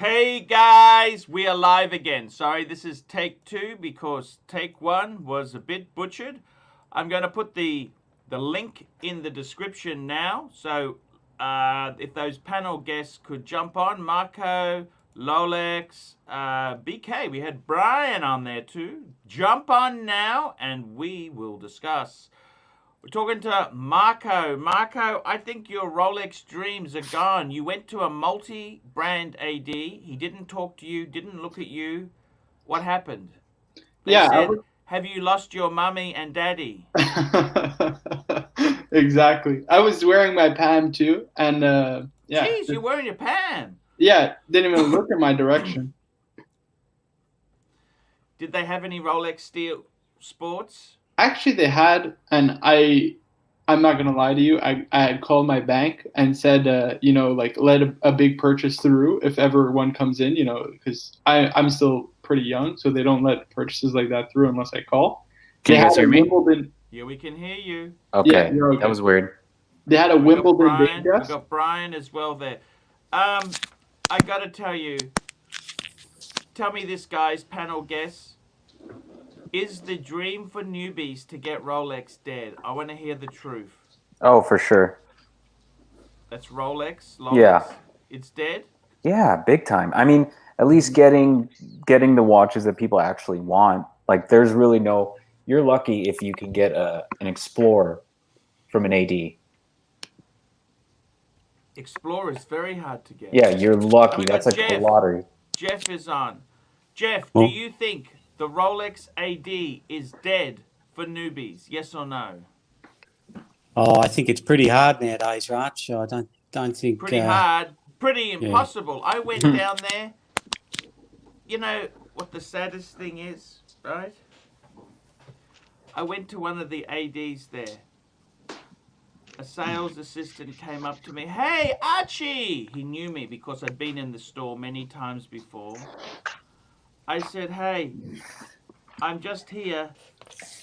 Hey guys, we are live again. Sorry, this is take 2 because take 1 was a bit butchered. I'm going to put the link in the description now. So if those panel guests could jump on, Marco, Rolex, BK, we had Brian on there too. Jump on now and we will discuss. We're talking to Marco. Marco, I think your Rolex dreams are gone. You went to a multi-brand AD. He didn't talk to you, didn't look at you. What happened? They said, have you lost your mummy and daddy? Exactly. I was wearing my Pam too, and yeah. Jeez, you're wearing your Pam. Yeah, didn't even look in my direction. Did they have any Rolex Steel Sports? Actually, they had, and I'm not gonna lie to you. I had called my bank and said, like let a big purchase through if ever one comes in, because I'm still pretty young, so they don't let purchases like that through unless I call. Can you guys hear me? Yeah, we can hear you. Okay, yeah, okay. That was weird. They had a Wimbledon Brian, we got Brian as well there. I gotta tell you, tell me this, guys, panel guests. Is the dream for newbies to get Rolex dead? I want to hear the truth. Oh, for sure. That's Rolex? Yeah. It's dead? Yeah, big time. I mean, at least getting the watches that people actually want. Like, there's really no... You're lucky if you can get an Explorer from an AD. Explorer is very hard to get. Yeah, you're lucky. That's like a lottery. Jeff is on. Jeff, do you think the Rolex AD is dead for newbies? Yes or no? Oh, I think it's pretty hard nowadays, Arch. I don't think... Pretty hard. Pretty impossible. Yeah. I went down there. You know what the saddest thing is, right? I went to one of the ADs there. A sales assistant came up to me. Hey, Archie! He knew me because I'd been in the store many times before. I said, hey, I'm just here.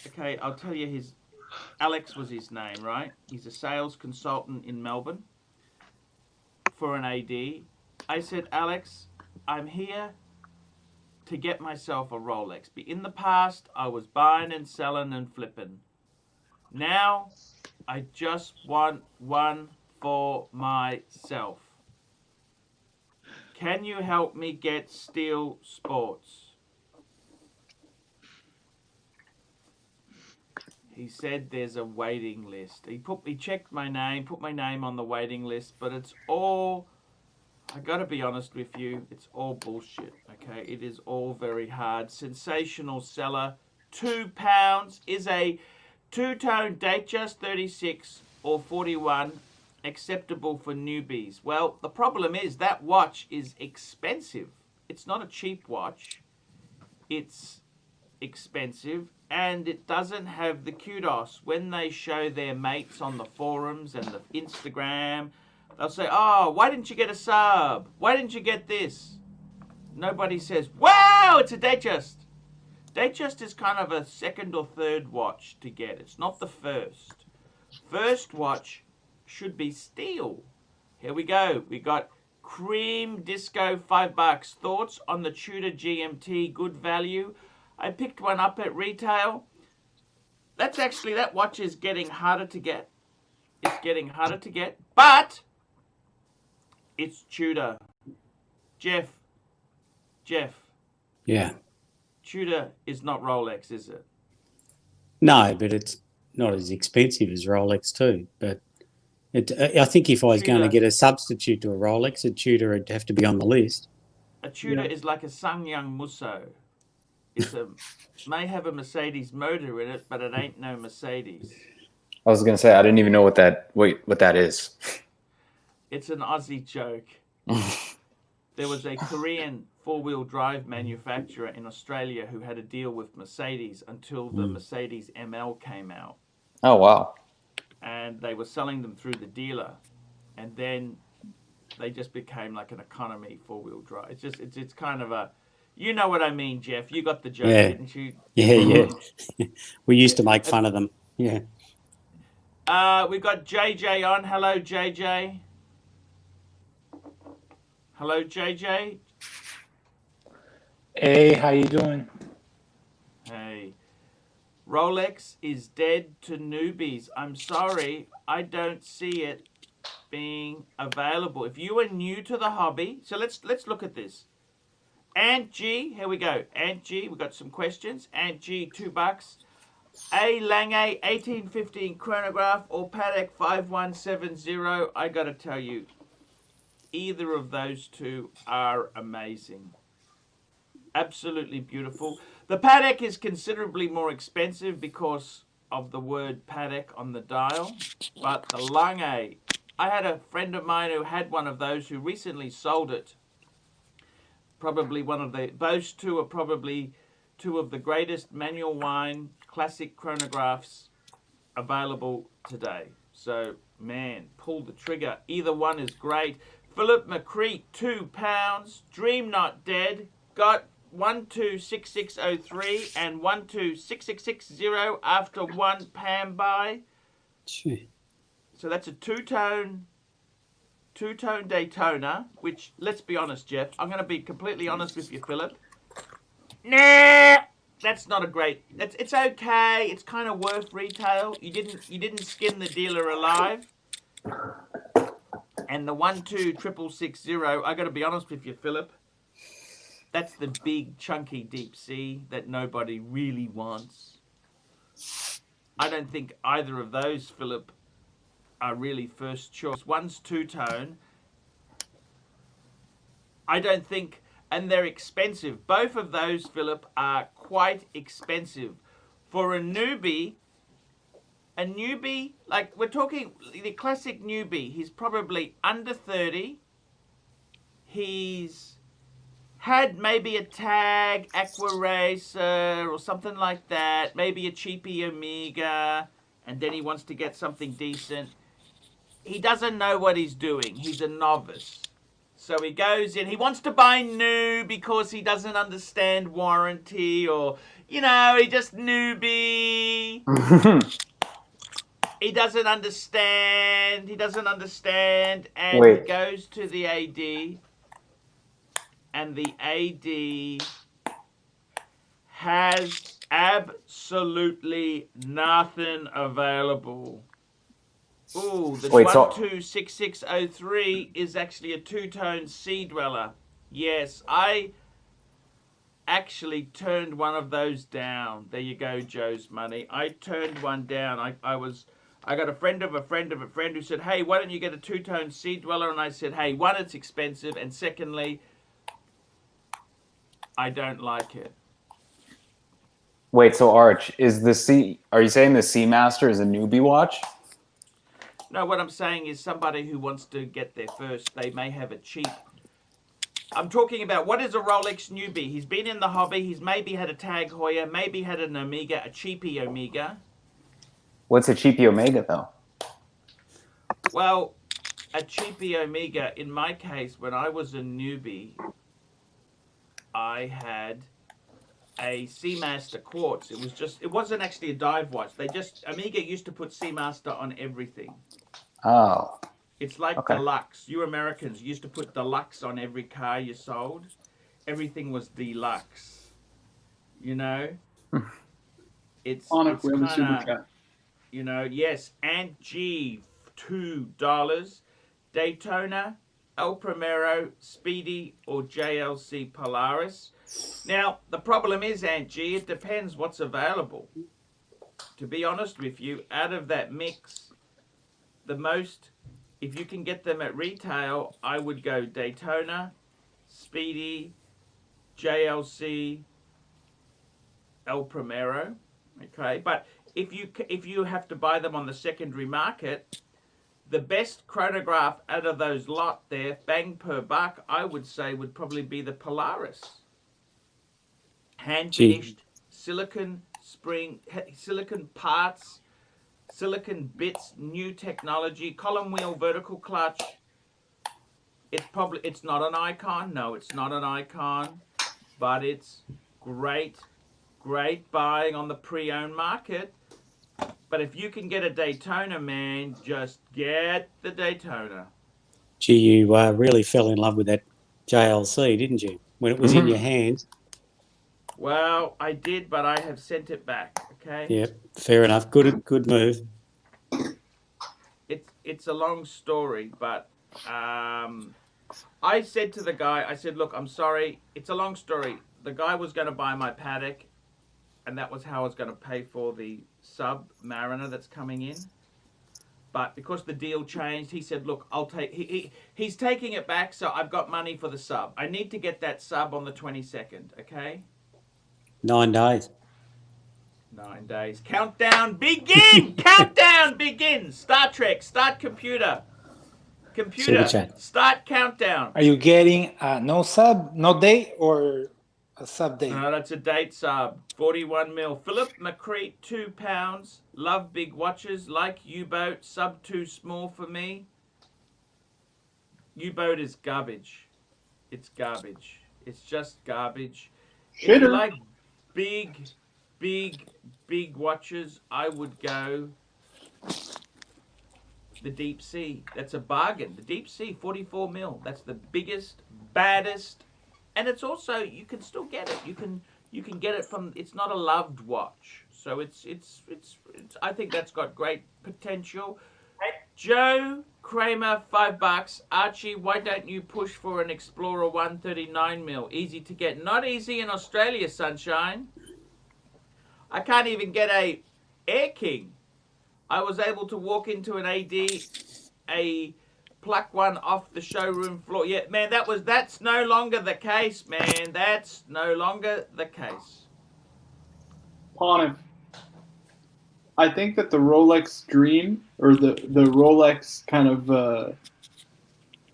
Okay, I'll tell you Alex was his name, right? He's a sales consultant in Melbourne for an AD. I said, Alex, I'm here to get myself a Rolex. In the past, I was buying and selling and flipping. Now, I just want one for myself. Can you help me get Steel Sports? He said there's a waiting list. He checked my name, put my name on the waiting list, but it's all, I gotta be honest with you, it's all bullshit, okay? It is all very hard. Sensational seller, £2 is a two-tone Datejust 36 or 41 acceptable for newbies. Well, the problem is that watch is expensive. It's not a cheap watch. It's expensive and it doesn't have the kudos. When they show their mates on the forums and the Instagram, they'll say, oh, why didn't you get a sub? Why didn't you get this? Nobody says, wow, it's a Datejust. Datejust is kind of a second or third watch to get. It's not the first. First watch should be steel. Here we go. We got Cream Disco, $5. Thoughts on the Tudor GMT, good value. I picked one up at retail. That watch is getting harder to get. It's getting harder to get, but it's Tudor. Jeff. Yeah. Tudor is not Rolex, is it? No, but it's not as expensive as Rolex too. But I think if I was going to get a substitute to a Rolex, a Tudor would have to be on the list. A Tudor is like a Sangyang Musso. It's may have a Mercedes motor in it, but it ain't no Mercedes. I was gonna say I didn't even know what that is. It's an Aussie joke. There was a Korean four-wheel drive manufacturer in Australia who had a deal with Mercedes until the Mercedes ML came out. Oh wow! And they were selling them through the dealer, and then they just became like an economy four-wheel drive. It's kind of a, you know what I mean, Jeff? You got the joke, didn't you? Yeah. We used to make fun of them. Yeah. We got JJ on. Hello, JJ. Hello, JJ. Hey, how you doing? Hey. Rolex is dead to newbies. I'm sorry, I don't see it being available. If you are new to the hobby, so let's look at this. Aunt G, here we go. Aunt G, we got some questions. Aunt G, $2. A Lange 1815 chronograph or Patek 5170. I gotta tell you, either of those two are amazing. Absolutely beautiful. The Patek is considerably more expensive because of the word Patek on the dial, but the Lange, I had a friend of mine who had one of those who recently sold it. Probably those two are probably two of the greatest manual wine classic chronographs available today. So, man, pull the trigger. Either one is great. Philip McCree, £2. Dream Not Dead. Got 126603 and 126660 after one Pam buy. Gee. So that's a two-tone Daytona, which, let's be honest, Jeff, I'm going to be completely honest with you, Philip. Nah, that's not a great. It's okay. It's kind of worth retail. You didn't skin the dealer alive. And the 126660, I got to be honest with you, Philip. That's the big, chunky deep sea that nobody really wants. I don't think either of those, Philip, are really first choice. One's two-tone. I don't think, and they're expensive. Both of those, Philip, are quite expensive. For a newbie, like we're talking the classic newbie, he's probably under 30. He's had maybe a tag, Aqua Racer, or something like that. Maybe a cheapy Omega, and then he wants to get something decent. He doesn't know what he's doing. He's a novice. So he goes in. He wants to buy new because he doesn't understand warranty or, he just newbie. He doesn't understand. And Wait. he goes to the AD. And the AD has absolutely nothing available. Ooh, the 126603 is actually a two-tone Sea Dweller. Yes, I actually turned one of those down. There you go, Joe's money. I turned one down. I got a friend of a friend of a friend who said, hey, why don't you get a two-tone Sea Dweller? And I said, hey, one, it's expensive, and secondly, I don't like it. Wait, so Arch, are you saying the Seamaster is a newbie watch? No, what I'm saying is somebody who wants to get there first, they may have a cheap. I'm talking about what is a Rolex newbie. He's been in the hobby. He's maybe had a Tag Heuer, maybe had an Omega, a cheapy Omega. What's a cheapy Omega, though? Well, a cheapy Omega, in my case, when I was a newbie, I had a Seamaster quartz. It wasn't actually a dive watch. Omega used to put Seamaster on everything. Oh. It's like Okay. deluxe. You Americans used to put deluxe on every car you sold. Everything was deluxe. It's Monaco, we have a super kind chat. of, yes. Aunt G, $2. Daytona, El Primero, Speedy, or JLC Polaris. Now, the problem is, Aunt G, it depends what's available. To be honest with you, out of that mix, if you can get them at retail, I would go Daytona, Speedy, JLC, El Primero. Okay, but if you have to buy them on the secondary market, the best chronograph out of those lot there, bang per buck, I would say would probably be the Polaris. Hand finished, silicon parts, silicon bits, new technology, column wheel, vertical clutch. It's not an icon. No, it's not an icon, but it's great buying on the pre-owned market. But if you can get a Daytona, man, just get the Daytona. Gee, you really fell in love with that JLC, didn't you? When it was in your hands. Well, I did, but I have sent it back. Okay. Yep, fair enough. Good move. It's a long story, but I said to the guy, I said, look, I'm sorry. It's a long story. The guy was going to buy my paddock, and that was how I was going to pay for the Submariner that's coming in. But because the deal changed, he said, look, I'll take... He's taking it back, so I've got money for the sub. I need to get that sub on the 22nd, okay? 9 days. 9 days. Countdown begin! Countdown begin! Star Trek, start computer. Computer, Super chat. start countdown. Are you getting no sub, no date, or a sub date? No, that's a date sub. 41 mil. Philip McCree, £2. Love big watches. Like U-boat. Sub too small for me. U-boat is garbage. It's garbage. It's just garbage. If you Shitter. like big watches, I would go the Deep Sea. That's a bargain. The Deep Sea, 44 mil. That's the biggest, baddest, and it's also, you can still get it. You can get it from, it's not a loved watch. So it's I think that's got great potential. Joe Kramer, $5. Archie, why don't you push for an Explorer 139 mil? Easy to get. Not easy in Australia, sunshine. I can't even get a Air King. I was able to walk into an AD, pluck one off the showroom floor. Yeah, man, that's no longer the case, man. That's no longer the case. Pontiff. I think that the Rolex dream, or the Rolex kind of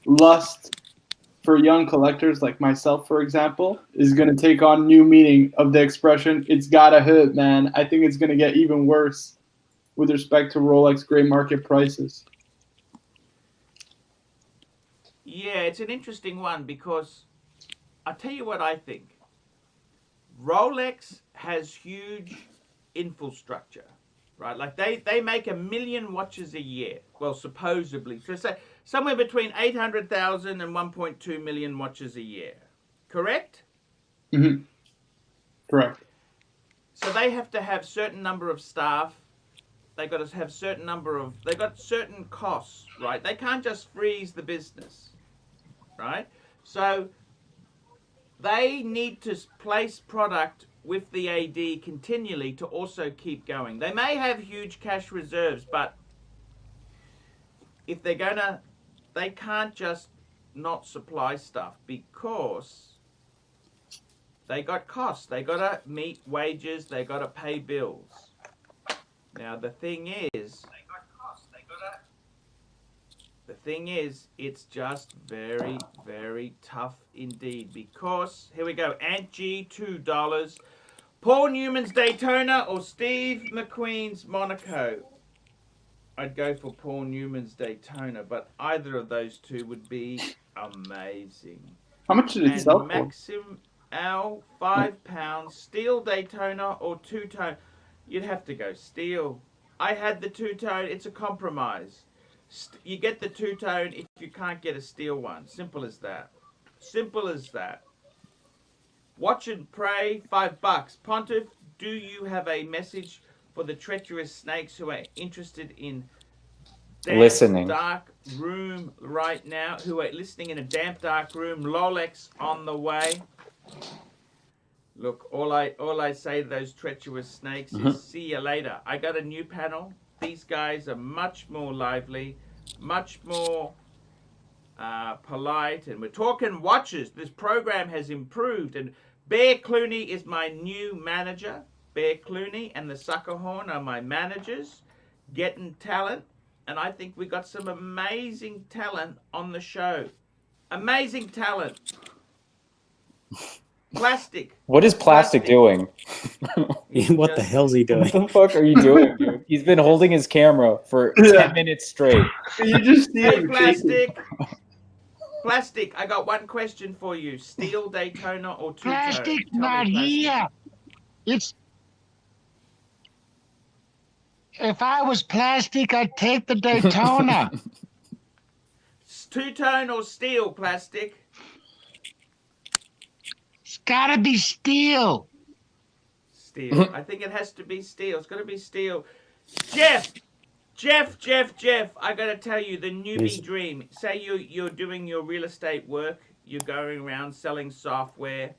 lust for young collectors like myself, for example, is going to take on new meaning of the expression, it's gotta hit, man. I think it's going to get even worse with respect to Rolex gray market prices. Yeah, it's an interesting one because I'll tell you what I think. Rolex has huge infrastructure, right? Like they make 1 million watches a year. Well, supposedly. So say somewhere between 800,000 and 1.2 million watches a year. Correct? Mm-hmm. Correct. So they have to have certain number of staff. They got to have certain number of, they got certain costs, right? They can't just freeze the business, right? So they need to place product with the AD continually to also keep going. They may have huge cash reserves, but if they're gonna, they can't just not supply stuff because they got costs. They got to meet wages. They got to pay bills. Now the thing is, it's just very, very tough indeed because, here we go, Ant G, $2. Paul Newman's Daytona or Steve McQueen's Monaco? I'd go for Paul Newman's Daytona, but either of those two would be amazing. How much did it sell for? Maxim L, £5. Steel Daytona or two-tone? You'd have to go steel. I had the two-tone. It's a compromise. You get the two-tone if you can't get a steel one. Simple as that. Simple as that. Watch and pray, $5. Pontiff, do you have a message for the treacherous snakes who are interested in Listening. dark room right now? Who are listening in a damp, dark room? Rolex on the way. Look, all I say to those treacherous snakes is see you later. I got a new panel. These guys are much more lively, much more polite, and we're talking watches. This program has improved, and Bear Clooney is my new manager. Bear Clooney and the Suckerhorn are my managers, getting talent, and I think we got some amazing talent on the show. Amazing talent. Plastic. What is Plastic doing? What the hell's he doing? What the fuck are you doing, dude? He's been holding his camera for 10 minutes straight. You just see Hey, him Plastic. Plastic, I got one question for you. Steel Daytona or two-tone? Plastic Tell me, not Plastic. here. It's. If I was plastic, I'd take the Daytona. Two-tone or steel, Plastic? It's gotta be steel. steel. I think it has to be steel. It's got to be steel. Jeff, I got to tell you, the newbie dream. Say you're doing your real estate work. You're going around selling software.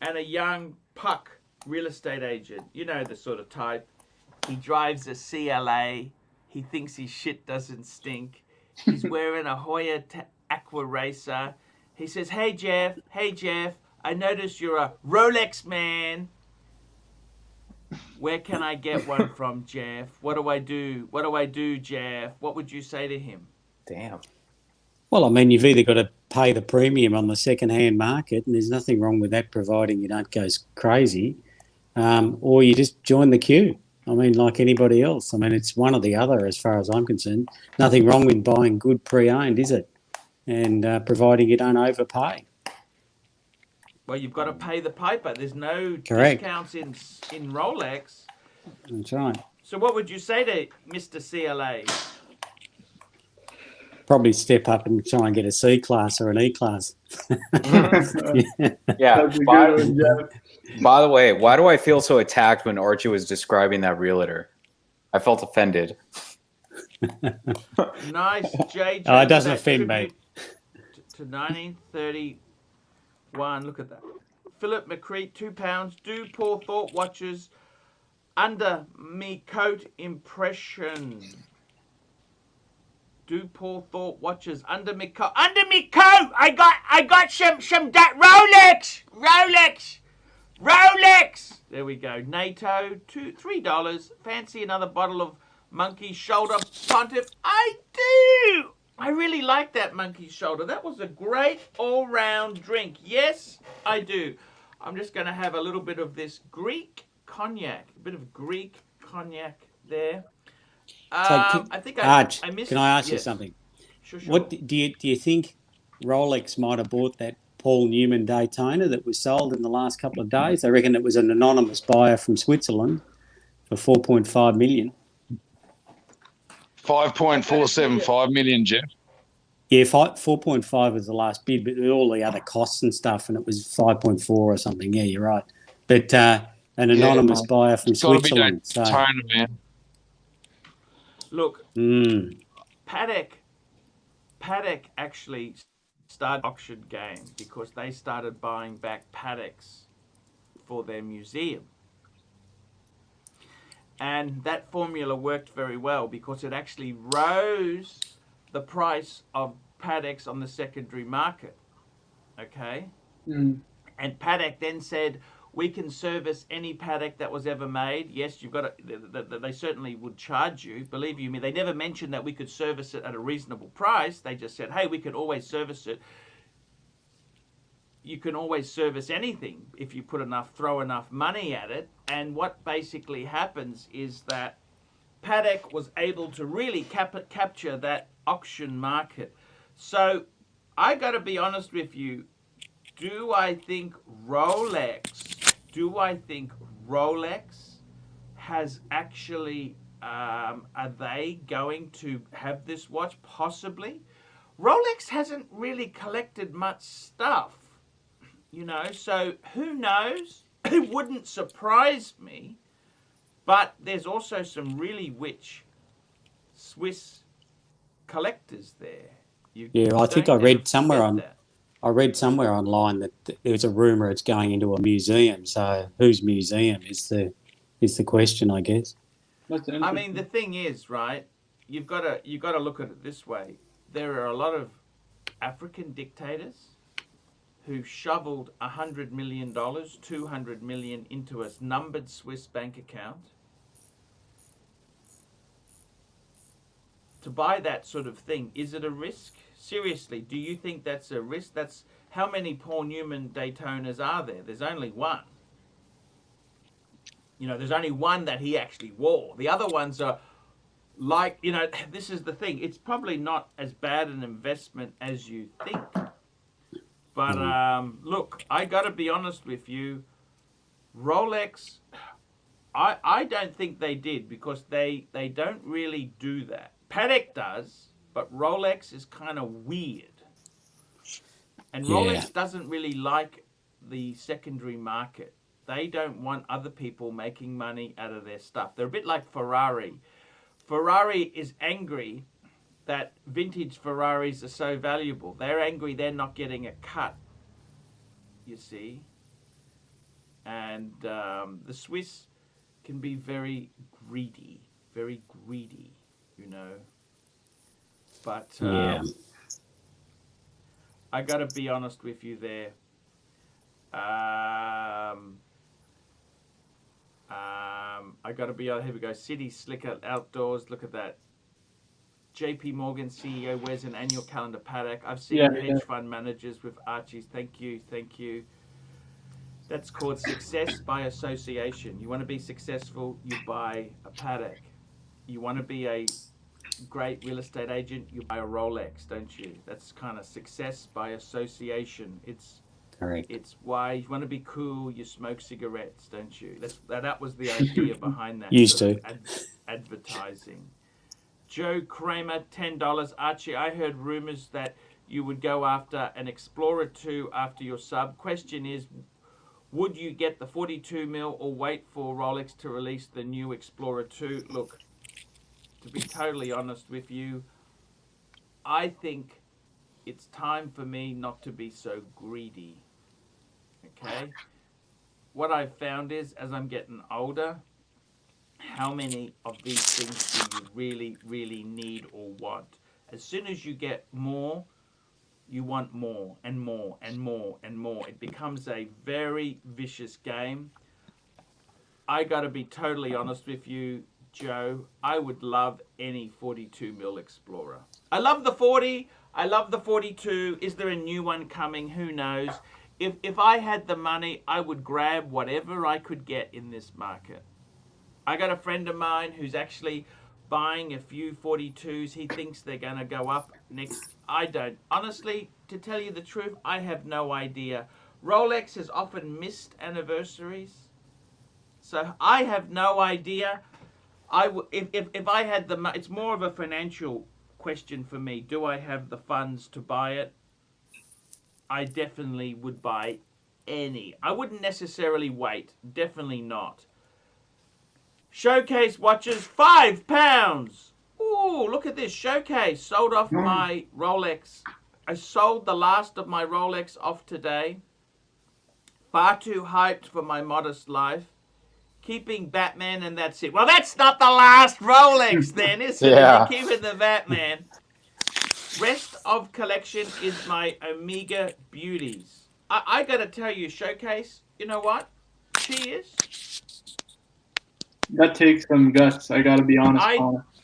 And a young puck real estate agent, you know the sort of type. He drives a CLA. He thinks his shit doesn't stink. He's wearing a Hoya Aqua Racer. He says, hey Jeff, I noticed you're a Rolex man. Where can I get one from, Jeff? What do I do, Jeff? What would you say to him? Damn. Well, I mean, you've either got to pay the premium on the second-hand market, and there's nothing wrong with that, providing you don't go crazy, or you just join the queue. I mean, like anybody else. I mean, it's one or the other as far as I'm concerned. Nothing wrong with buying good pre-owned, is it? And providing you don't overpay. Well, you've got to pay the piper. There's no discounts in Rolex. That's right. So what would you say to Mr. CLA? Probably step up and try and get a C class or an E class. Yeah. By the way, why do I feel so attacked when Archie was describing that realtor? I felt offended. Nice, JJ. Oh, it doesn't offend me. To 1931. Look at that. Philip McCree, £2. Do Paul Thought watches under me coat impression. Do Paul Thought watches under me coat. Under me coat! I got some that Rolex! There we go. NATO, $3. Fancy another bottle of Monkeys Shoulder Pontift? I do! I really like that Monkey's Shoulder. That was a great all-round drink. Yes, I do. I'm just going to have a little bit of this Greek cognac. A bit of Greek cognac there. I think I missed. Can I ask you something? Sure. What do you think Rolex might have bought that Paul Newman Daytona that was sold in the last couple of days? I reckon it was an anonymous buyer from Switzerland for $4.5 million. 5.475 million, Jeff. Yeah, 4.5 was the last bid, but with all the other costs and stuff, and it was 5.4 or something. Yeah, you're right. But an anonymous buyer from Switzerland. It's got to be Daytona, man. Look, Paddock actually started auction game because they started buying back Paddocks for their museum. And that formula worked very well because it actually rose the price of Paddocks on the secondary market. Okay? And Paddock then said, we can service any paddock that was ever made. Yes, you've got to, they certainly would charge you. Believe you me, they never mentioned that we could service it at a reasonable price. They just said, hey, we could always service it. You can always service anything if you throw enough money at it. And what basically happens is that Paddock was able to really capture that auction market. So I got to be honest with you. Do I think Rolex has actually, are they going to have this watch? Possibly. Rolex hasn't really collected much stuff, you know, so who knows? It wouldn't surprise me, but there's also some really rich Swiss collectors there. I think I read somewhere online that there was a rumor it's going into a museum. So whose museum is the question, I guess. I mean, the thing is, right? You've got to look at it this way. There are a lot of African dictators who shoveled $100 million, $200 million into a numbered Swiss bank account to buy that sort of thing. Is it a risk? Seriously, do you think that's a risk? That's how many Paul Newman Daytonas are there? There's only one. You know, there's only one that he actually wore. The other ones are like, you know, this is the thing. It's probably not as bad an investment as you think. But look, I got to be honest with you. Rolex, I don't think they did because they don't really do that. Patek does, but Rolex is kind of weird. And Rolex doesn't really like the secondary market. They don't want other people making money out of their stuff. They're a bit like Ferrari. Ferrari is angry that vintage Ferraris are so valuable. They're angry they're not getting a cut, you see. And the Swiss can be very greedy, you know. But Yeah. I got to be honest with you there. I got to be honest. Here we go. City Slicker Outdoors. Look at that. JP Morgan CEO wears an annual calendar paddock. I've seen hedge fund managers with Archies. Thank you. That's called success by association. You want to be successful, you buy a paddock. You want to be a great real estate agent, you buy a Rolex, don't you? That's kind of success by association. It's Correct. It's why you want to be cool, you smoke cigarettes, don't you? That was the idea behind that. Used to. Advertising. Joe Kramer, $10. Archie, I heard rumors that you would go after an Explorer 2 after your sub. Question is, would you get the 42 mil or wait for Rolex to release the new Explorer 2? Look, to be totally honest with you, I think it's time for me not to be so greedy. Okay? What I've found is, as I'm getting older, how many of these things do you really, really need or want? As soon as you get more, you want more and more and more and more. It becomes a very vicious game. I got to be totally honest with you, Joe. I would love any 42 mil Explorer. I love the 40. I love the 42. Is there a new one coming? Who knows? If I had the money, I would grab whatever I could get in this market. I got a friend of mine who's actually buying a few 42s. He thinks they're going to go up next. I don't. Honestly, to tell you the truth, I have no idea. Rolex has often missed anniversaries. So I have no idea. If I had the, it's more of a financial question for me. Do I have the funds to buy it? I definitely would buy any. I wouldn't necessarily wait. Definitely not. Showcase watches, £5. Ooh, look at this. Showcase. Sold off my Rolex. I sold the last of my Rolex off today. Far too hyped for my modest life. Keeping Batman and that's it. Well, that's not the last Rolex then, is it? Yeah. You're keeping the Batman. Rest of collection is my Omega Beauties. I got to tell you, Showcase, you know what? Cheers. That takes some guts. I gotta be honest.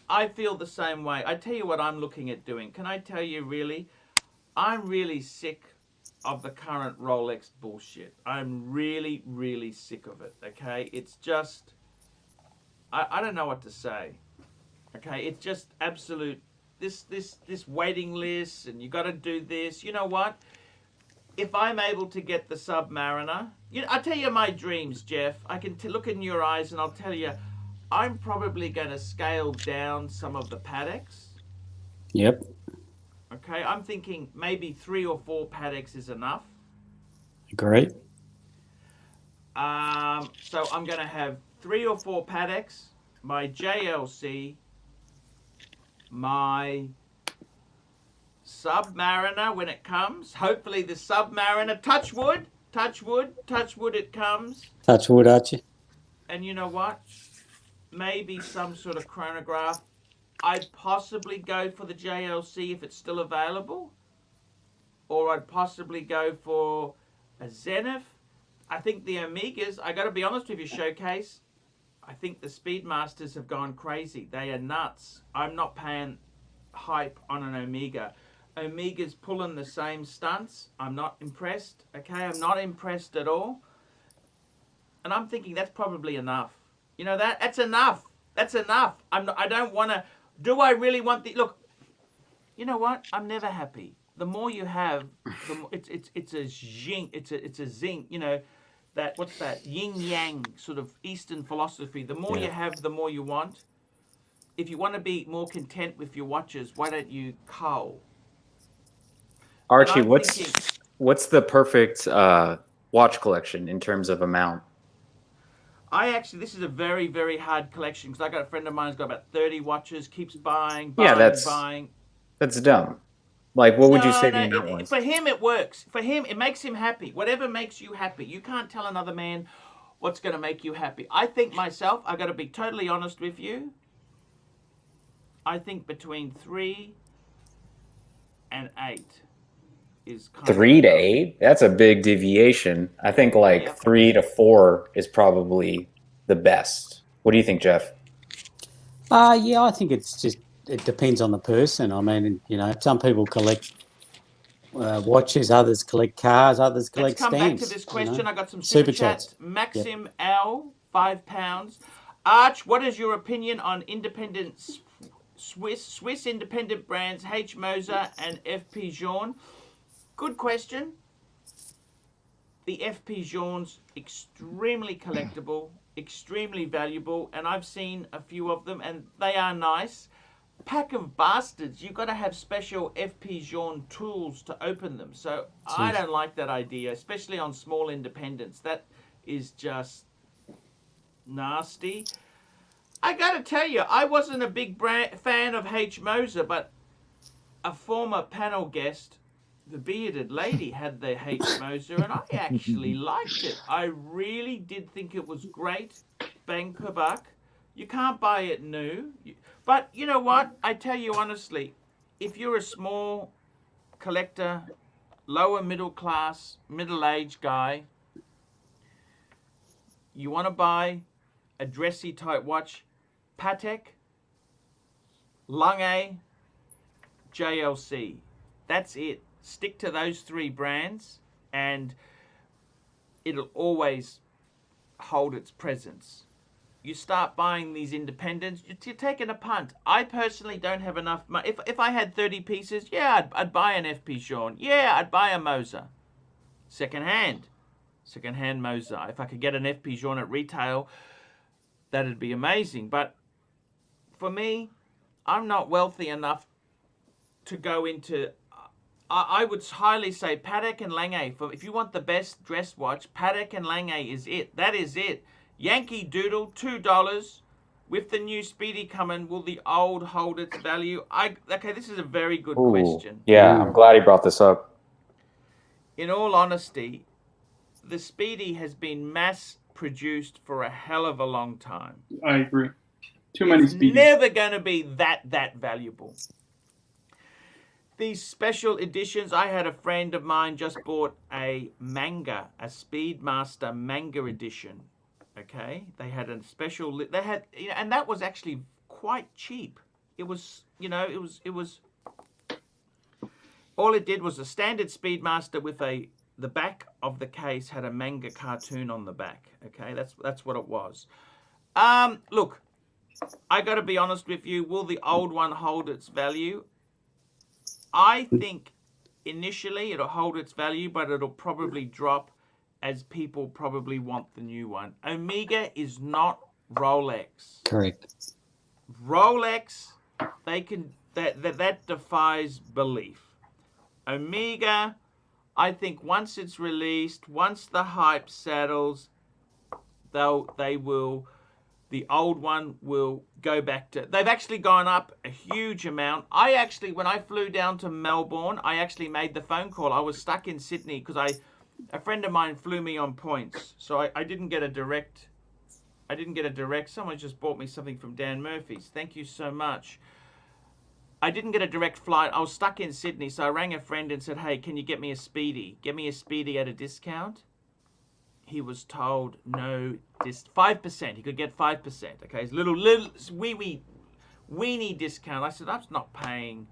I feel the same way. I tell you what I'm looking at doing. Can I tell you really? I'm really sick of the current Rolex bullshit. I'm really, really sick of it. Okay, it's just I don't know what to say. Okay, it's just absolute this waiting list and you got to do this. You know what? If I'm able to get the Submariner, I tell you my dreams, Jeff. I can look in your eyes and I'll tell you, I'm probably going to scale down some of the Paddocks. Yep. Okay, I'm thinking maybe 3 or 4 Paddocks is enough. Great. So I'm going to have 3 or 4 Paddocks, my JLC, my Submariner when it comes. Hopefully the Submariner, touch wood it comes. Touch wood, Archie. And you know what? Maybe some sort of chronograph. I'd possibly go for the JLC if it's still available. Or I'd possibly go for a Zenith. I think the Omegas, I got to be honest with you, Showcase, I think the Speedmasters have gone crazy. They are nuts. I'm not paying hype on an Omega. Omega's pulling the same stunts. I'm not impressed. Okay, I'm not impressed at all. And I'm thinking that's probably enough. You know that's enough. That's enough. I don't want to. Do I really want the look? You know what? I'm never happy. The more you have, the more, it's a yin. It's a zinc. You know, that what's that yin yang sort of Eastern philosophy. The more you have, the more you want. If you want to be more content with your watches, why don't you cull? Archie, what's the perfect watch collection in terms of amount? This is a very, very hard collection because I got a friend of mine who's got about 30 watches, keeps buying, Yeah, buying. that's dumb. Like, what would you say No, the amount was? for him it works. For him, it makes him happy. Whatever makes you happy. You can't tell another man what's going to make you happy. I think myself, I got to be totally honest with you. I think between 3 and 8 is kind 3 to 8? That's a big deviation. I think like Yep. 3 to 4 is probably the best. What do you think, Jeff? Yeah, I think it depends on the person. I mean, you know, some people collect watches, others collect cars, others collect Let's come stamps. back to this question. You know? I got some super chats. chats. Maxim L, £5. Arch, what is your opinion on independent Swiss independent brands H. Moser and F.P. Journe? Good question. The F.P. Journe's extremely collectible, extremely valuable, and I've seen a few of them, and they are nice. Pack of bastards. You've got to have special F.P. Journe tools to open them. So I don't like that idea, especially on small independents. That is just nasty. I got to tell you, I wasn't a big fan of H. Moser, but a former panel guest, the bearded lady, had the H. Moser, and I actually liked it. I really did think it was great. Bang per buck. You can't buy it new. But you know what? I tell you honestly, if you're a small collector, lower middle class, middle-aged guy, you want to buy a dressy type watch, Patek, Lange, JLC. That's it. Stick to those 3 brands and it'll always hold its presence. You start buying these independents, you're taking a punt. I personally don't have enough money. If I had 30 pieces, yeah, I'd buy an F.P. Journe. Yeah, I'd buy a Moser. Secondhand Moser. If I could get an F.P. Journe at retail, that'd be amazing. But for me, I'm not wealthy enough to go into... I would highly say Patek and Lange. If you want the best dress watch, Patek and Lange is it. That is it. Yankee Doodle, $2. With the new Speedy coming, will the old hold its value? Okay, this is a very good question. Yeah, I'm glad he brought this up. In all honesty, the Speedy has been mass-produced for a hell of a long time. I agree. Too many Speedies. Never going to be that valuable. These special editions, I had a friend of mine just bought a manga, a Speedmaster manga edition. Okay, they had a special. They had, and that was actually quite cheap. It was, it was. All it did was a standard Speedmaster with the back of the case had a manga cartoon on the back. Okay, that's what it was. Look, I got to be honest with you. Will the old one hold its value? I think initially it'll hold its value, but it'll probably drop as people probably want the new one. Omega is not Rolex. Correct. Rolex, that defies belief. Omega, I think once it's released, once the hype settles, the old one will go back to... They've actually gone up a huge amount. When I flew down to Melbourne, I actually made the phone call. I was stuck in Sydney because a friend of mine flew me on points. So I didn't get a direct... Someone just bought me something from Dan Murphy's. Thank you so much. I didn't get a direct flight. I was stuck in Sydney, so I rang a friend and said, hey, can you get me a Speedy? Get me a Speedy at a discount. He was told no, 5%. He could get 5%. Okay, his little weenie discount. I said, I'm not paying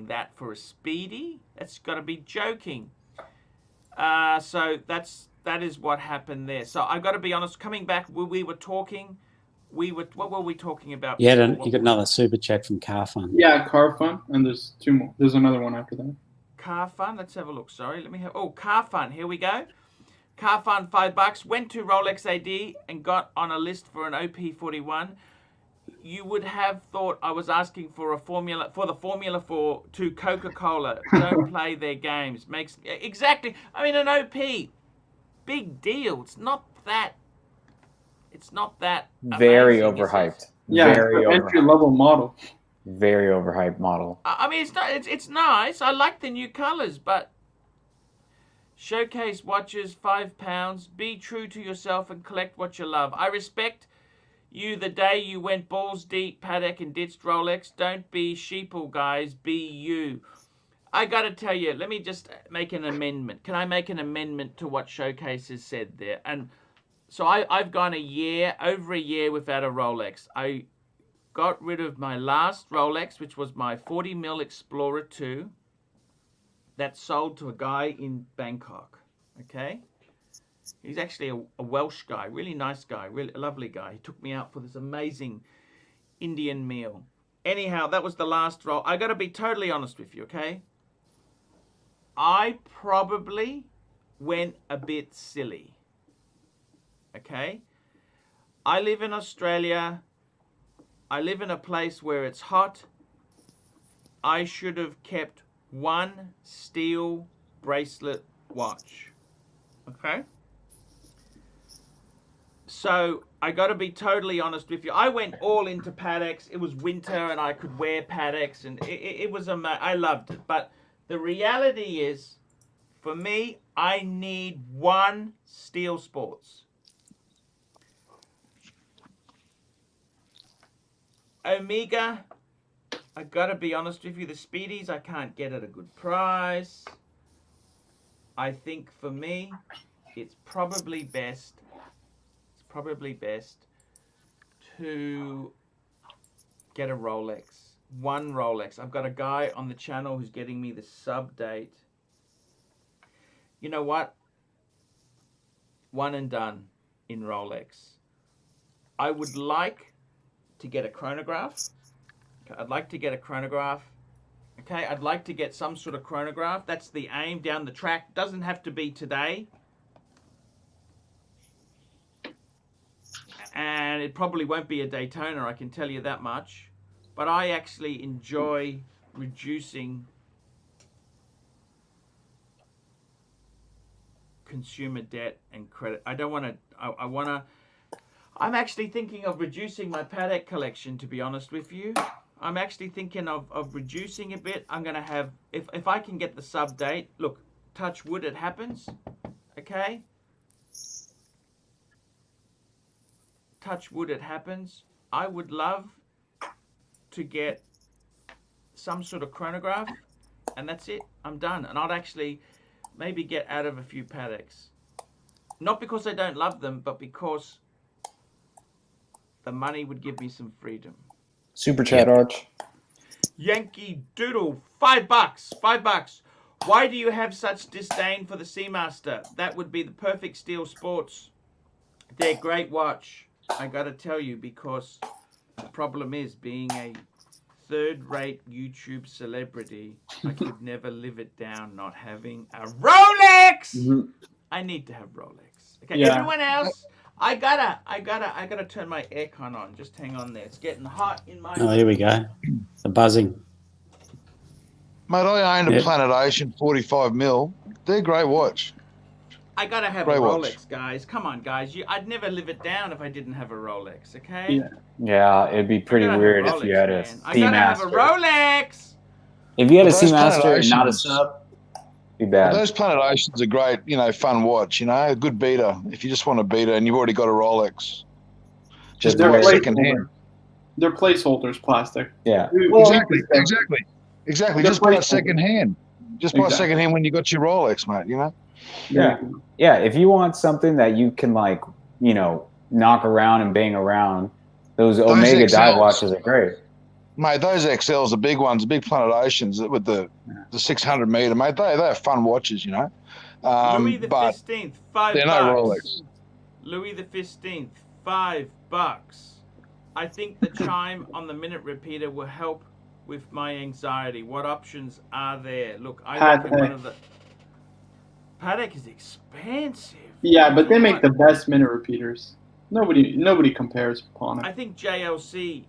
that for a Speedy. That's got to be joking. So that is what happened there. So I got to be honest. Coming back, we were talking. What were we talking about? You got another super chat from Car Fun. Yeah, Car Fun, and there's 2 more. There's another one after that. Car Fun. Let's have a look. Sorry, let me have. Oh, Car Fun. Here we go. Car Fun, $5. Went to Rolex AD and got on a list for an OP41. You would have thought I was asking for the formula to Coca-Cola. Don't play their games. Exactly. I mean, an OP, big deal. It's not that it's not that Very amazing, is it? overhyped. Yeah, Very entry overhyped. level model. Very overhyped model. I mean, it's not. It's nice. I like the new colors, but showcase watches, £5. Be true to yourself and collect what you love. I respect you the day you went balls deep, Patek, and ditched Rolex. Don't be sheeple, guys. Be you. I gotta tell you, let me just make an amendment. Can I make an amendment to what Showcase has said there? And so I've gone over a year without a Rolex. I got rid of my last Rolex, which was my 40mm Explorer 2. That sold to a guy in Bangkok. Okay? He's actually a Welsh guy, really nice guy, really a lovely guy. He took me out for this amazing Indian meal. Anyhow, that was the last roll. I got to be totally honest with you, okay? I probably went a bit silly. Okay? I live in Australia. I live in a place where it's hot. I should have kept one steel bracelet watch. Okay? So I got to be totally honest with you. I went all into Pateks. It was winter and I could wear Pateks, and it was I loved it. But the reality is, for me, I need one Steel Sports. Omega, I got to be honest with you, the Speedies I can't get at a good price. I think for me, it's probably best to get a Rolex. One Rolex. I've got a guy on the channel who's getting me the sub date. You know what? One and done in Rolex. I would like to get a chronograph. Okay, I'd like to get a chronograph. Okay, I'd like to get some sort of chronograph. That's the aim down the track. Doesn't have to be today. And it probably won't be a Daytona, I can tell you that much. But I actually enjoy reducing consumer debt and credit. I don't want to, I'm actually thinking of reducing my Patek collection, to be honest with you. I'm actually thinking of reducing a bit. I'm going to have, if I can get the sub date, look, touch wood, it happens. Okay? Touch wood, it happens. I would love to get some sort of chronograph, and that's it. I'm done. And I'd actually maybe get out of a few Pateks. Not because I don't love them, but because the money would give me some freedom. Super chat, Arch. Yankee Doodle, $5. $5. Why do you have such disdain for the Seamaster? That would be the perfect Steel Sports. They're great watch. I gotta tell you, because the problem is, being a third-rate YouTube celebrity, I could never live it down not having a Rolex. Mm-hmm. I need to have Rolex. Okay, Yeah. everyone else, I gotta turn my aircon on. Just hang on there. It's getting hot in my. Oh, here we go. The buzzing. Mate, I owned a Yep. Planet Ocean 45mm. They're a great watch. I gotta have Great a watch. Rolex, guys. Come on, guys. I'd never live it down if I didn't have a Rolex. Okay. Yeah. Yeah, it'd be pretty I gotta weird have if you had a man. I gotta have a Seamaster. Rolex. If you had a But those Seamaster and not a Planet sub, be But bad. those Planet Oceans are great, fun watch, a good beater. If you just want a beater and you've already got a Rolex, just They're buy placeholder. second hand. They're placeholders, plastic. Yeah. Exactly. They're Just buy placeholders. second hand. Just buy Exactly. second hand when you got your Rolex, mate. Yeah. Yeah, if you want something that you can knock around and bang around, those Omega dive XLs. watches are great. Mate, those XLs, the big ones, the big Planet Oceans with the 600 meter, mate. They're fun watches, Louie the but Phisteenth, $5. they're no Rolex. Louie the Phisteenth, $5. I think the chime on the minute repeater will help with my anxiety. What options are there? Look, I look at one of the. Patek is expensive. Yeah, but they make the best minute repeaters. Nobody compares upon I it. think JLC.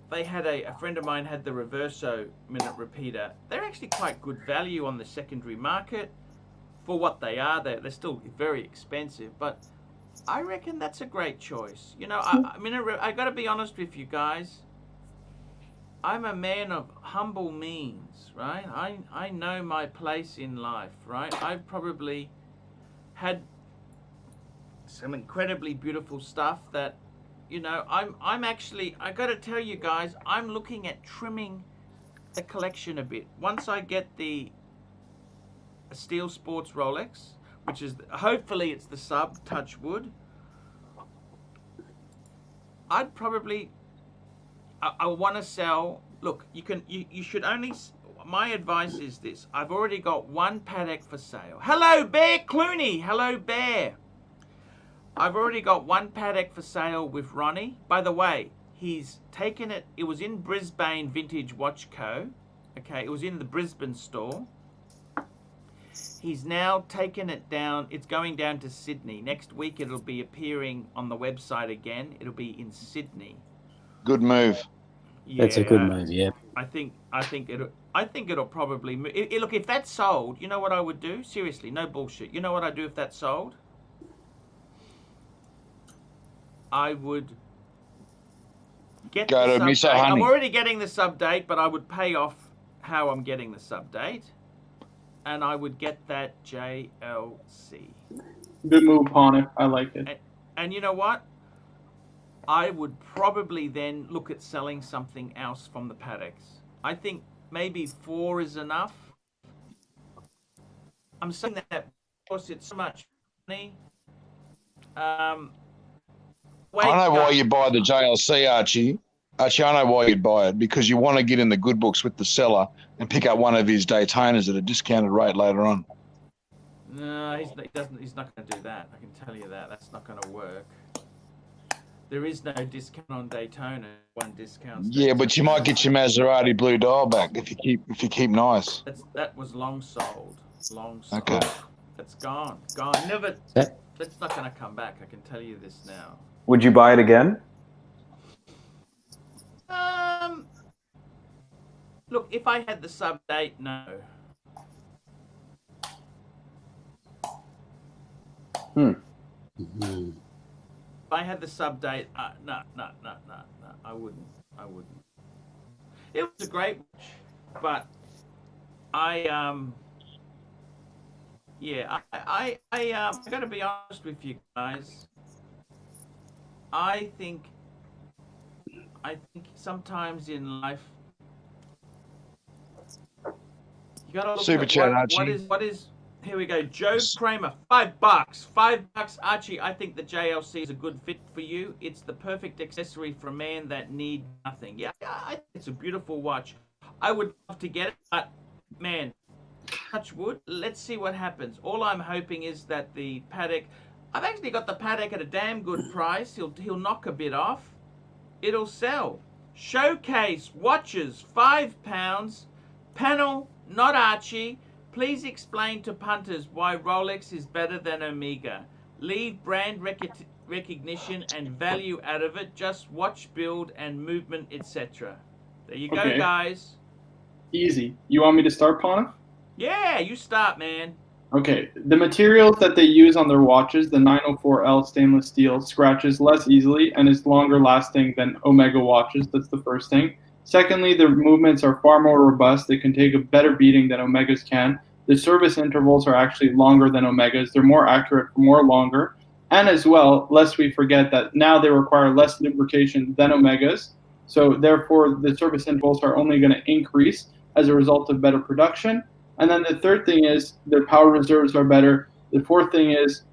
They had a friend of mine had the Reverso minute repeater. They're actually quite good value on the secondary market for what they are. They're still very expensive, but I reckon that's a great choice. You know, I mean, I got to be honest with you guys. I'm a man of humble means, right? I know my place in life, right? I've probably had some incredibly beautiful stuff that, you know, I'm actually, I got to tell you guys, I'm looking at trimming the collection a bit. Once I get the Steel Sports Rolex, which is, hopefully it's the sub, touch wood, I'd probably, I want to sell, look, you should only, my advice is this. I've already got one Patek for sale. Hello, Bear Clooney. Hello, Bear. I've already got one Patek for sale with Ronnie. By the way, he's taken it, it was in Brisbane Vintage Watch Co. Okay, it was in the Brisbane store. He's now taken it down. It's going down to Sydney. Next week it'll be appearing on the website again. It'll be in Sydney. Good move. Yeah, That's a good move, yeah. I think it'll probably move. Look, if that's sold, you know what I would do? Seriously, no bullshit. You know what I'd do if that's sold? I would get Go the to Miso sub date. I'm Honey. already getting the sub date, but I would pay off how I'm getting the sub date. And I would get that JLC. Good move, Pontiff. I like it. And you know what? I would probably then look at selling something else from the Pateks. I think maybe 4 is enough. I'm saying that because it's so much money. I know why you buy the JLC, Archie. Archie, I know why you'd buy it, because you want to get in the good books with the seller and pick up one of his Daytonas at a discounted rate later on. No, he's not going to do that. I can tell you that. That's not going to work. There is no discount on Daytona. One discount. Yeah, but you might get your Maserati blue dial back if you keep nice. That was long sold. Long sold. Okay. That's gone. Never. That- That's not going to come back. I can tell you this now. Would you buy it again? Look, if I had the sub date, no. Mhm. If I had the sub date, no, I wouldn't. It was a great watch, but I got to be honest with you guys. I think sometimes in life you got to look Super at chat, what is. Here we go. Joe Kramer, $5. $5, Archie. I think the JLC is a good fit for you. It's the perfect accessory for a man that needs nothing. Yeah, I think it's a beautiful watch. I would love to get it, but man, touch wood. Let's see what happens. All I'm hoping is that the Patek. I've actually got the Patek at a damn good price. He'll knock a bit off. It'll sell. Showcase watches, £5. Panel, not Archie. Please explain to punters why Rolex is better than Omega. Leave brand recognition and value out of it. Just watch build and movement, etc. There you go, Okay. guys. Easy. You want me to start, Pontiff? Yeah, you start, man. Okay. The materials that they use on their watches, the 904L stainless steel, scratches less easily and is longer lasting than Omega watches. That's the first thing. Secondly, their movements are far more robust. They can take a better beating than Omegas can. The service intervals are actually longer than Omegas. They're more accurate for more longer. And as well, lest we forget that now they require less lubrication than Omegas. So therefore, the service intervals are only going to increase as a result of better production. And then the third thing is their power reserves are better. The fourth thing is,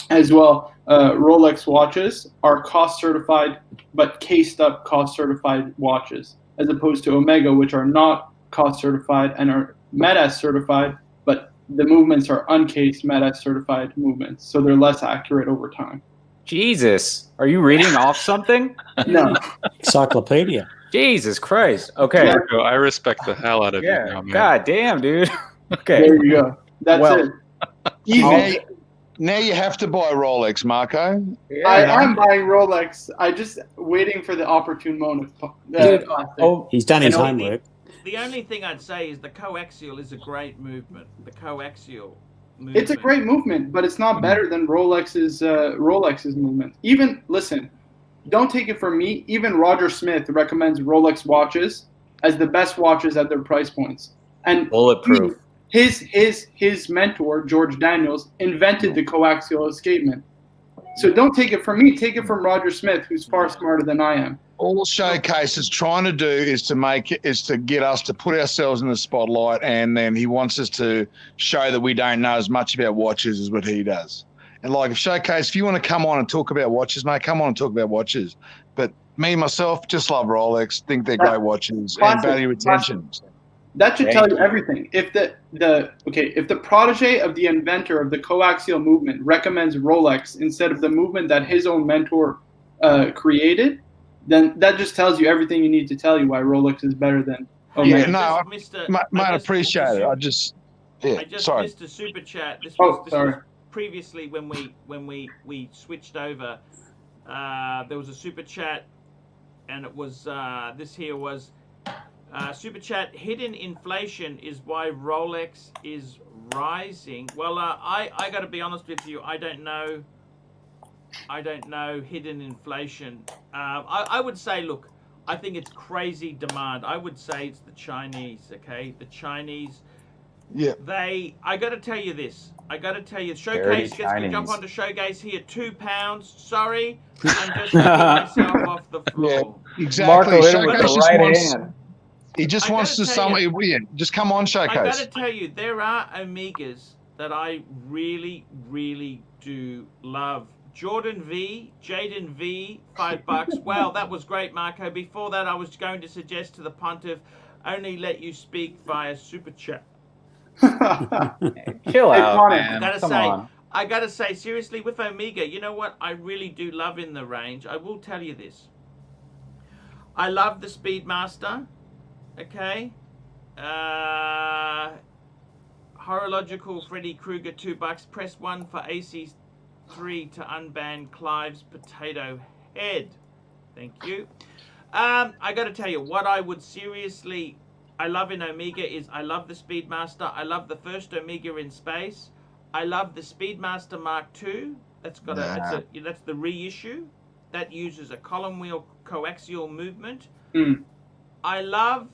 as well, Rolex watches are cost certified, but cased up cost certified watches, as opposed to Omega, which are not cost certified and are MEDAS certified, but the movements are uncased MEDAS certified movements, so they're less accurate over time. Jesus, are you reading off something? No, Encyclopedia. Jesus Christ. Okay. Marco, I respect the hell out of you Yeah. now, man. God damn, dude. Okay. there you go. That's Well, it. Easy. Now you have to buy a Rolex, Marco. I am buying Rolex. I just waiting for the opportune moment. Dude, oh, He's done his And homework. the only thing I'd say is the coaxial is a great movement. The coaxial movement. It's a great movement, but it's not better than Rolex's movement. Even listen, don't take it from me. Even Roger Smith recommends Rolex watches as the best watches at their price points. And Bulletproof. His mentor George Daniels invented the coaxial escapement. So don't take it from me. Take it from Roger Smith, who's far smarter than I am. All Showcase is trying to do is to get us to put ourselves in the spotlight, and then he wants us to show that we don't know as much about watches as what he does. And like, if Showcase, if you want to come on and talk about watches, mate, come on and talk about watches. But me myself just love Rolex, think they're great watches and value retention. That should tell you everything. If the protege of the inventor of the coaxial movement recommends Rolex instead of the movement that his own mentor created, then that just tells you everything you need to tell you why Rolex is better than OMMANEY. I appreciate it. I just missed a super chat. This was previously when we switched over. There was a super chat, and it was this here was super chat. Hidden inflation is why Rolex is rising. Well, I got to be honest with you. I don't know hidden inflation. I would say, look, I think it's crazy demand. I would say it's the Chinese, okay? The Chinese. Yeah. I got to tell you this. Showcase gets me jump onto Showcase here. £2. Sorry. I'm just picking myself off the floor. Yeah, exactly. Showcase he just wants to just come on, Showcase. I got to tell you, there are Omegas that I really, really do love. Jordan V, Jaden V, $5. Wow, that was great, Marco. Before that, I was going to suggest to the Pontiff, only let you speak via super chat. Chill out, man. I gotta say, seriously, with Omega, you know what I really do love in the range? I will tell you this. I love the Speedmaster. Okay. Horological Freddy Krueger, $2. Press 1 for AC3 to unban Clive's potato head. Thank you. I got to tell you, what I would seriously, I love in Omega is I love the Speedmaster. I love the first Omega in space. I love the Speedmaster Mark II. That's got that's the reissue. That uses a column wheel coaxial movement. I love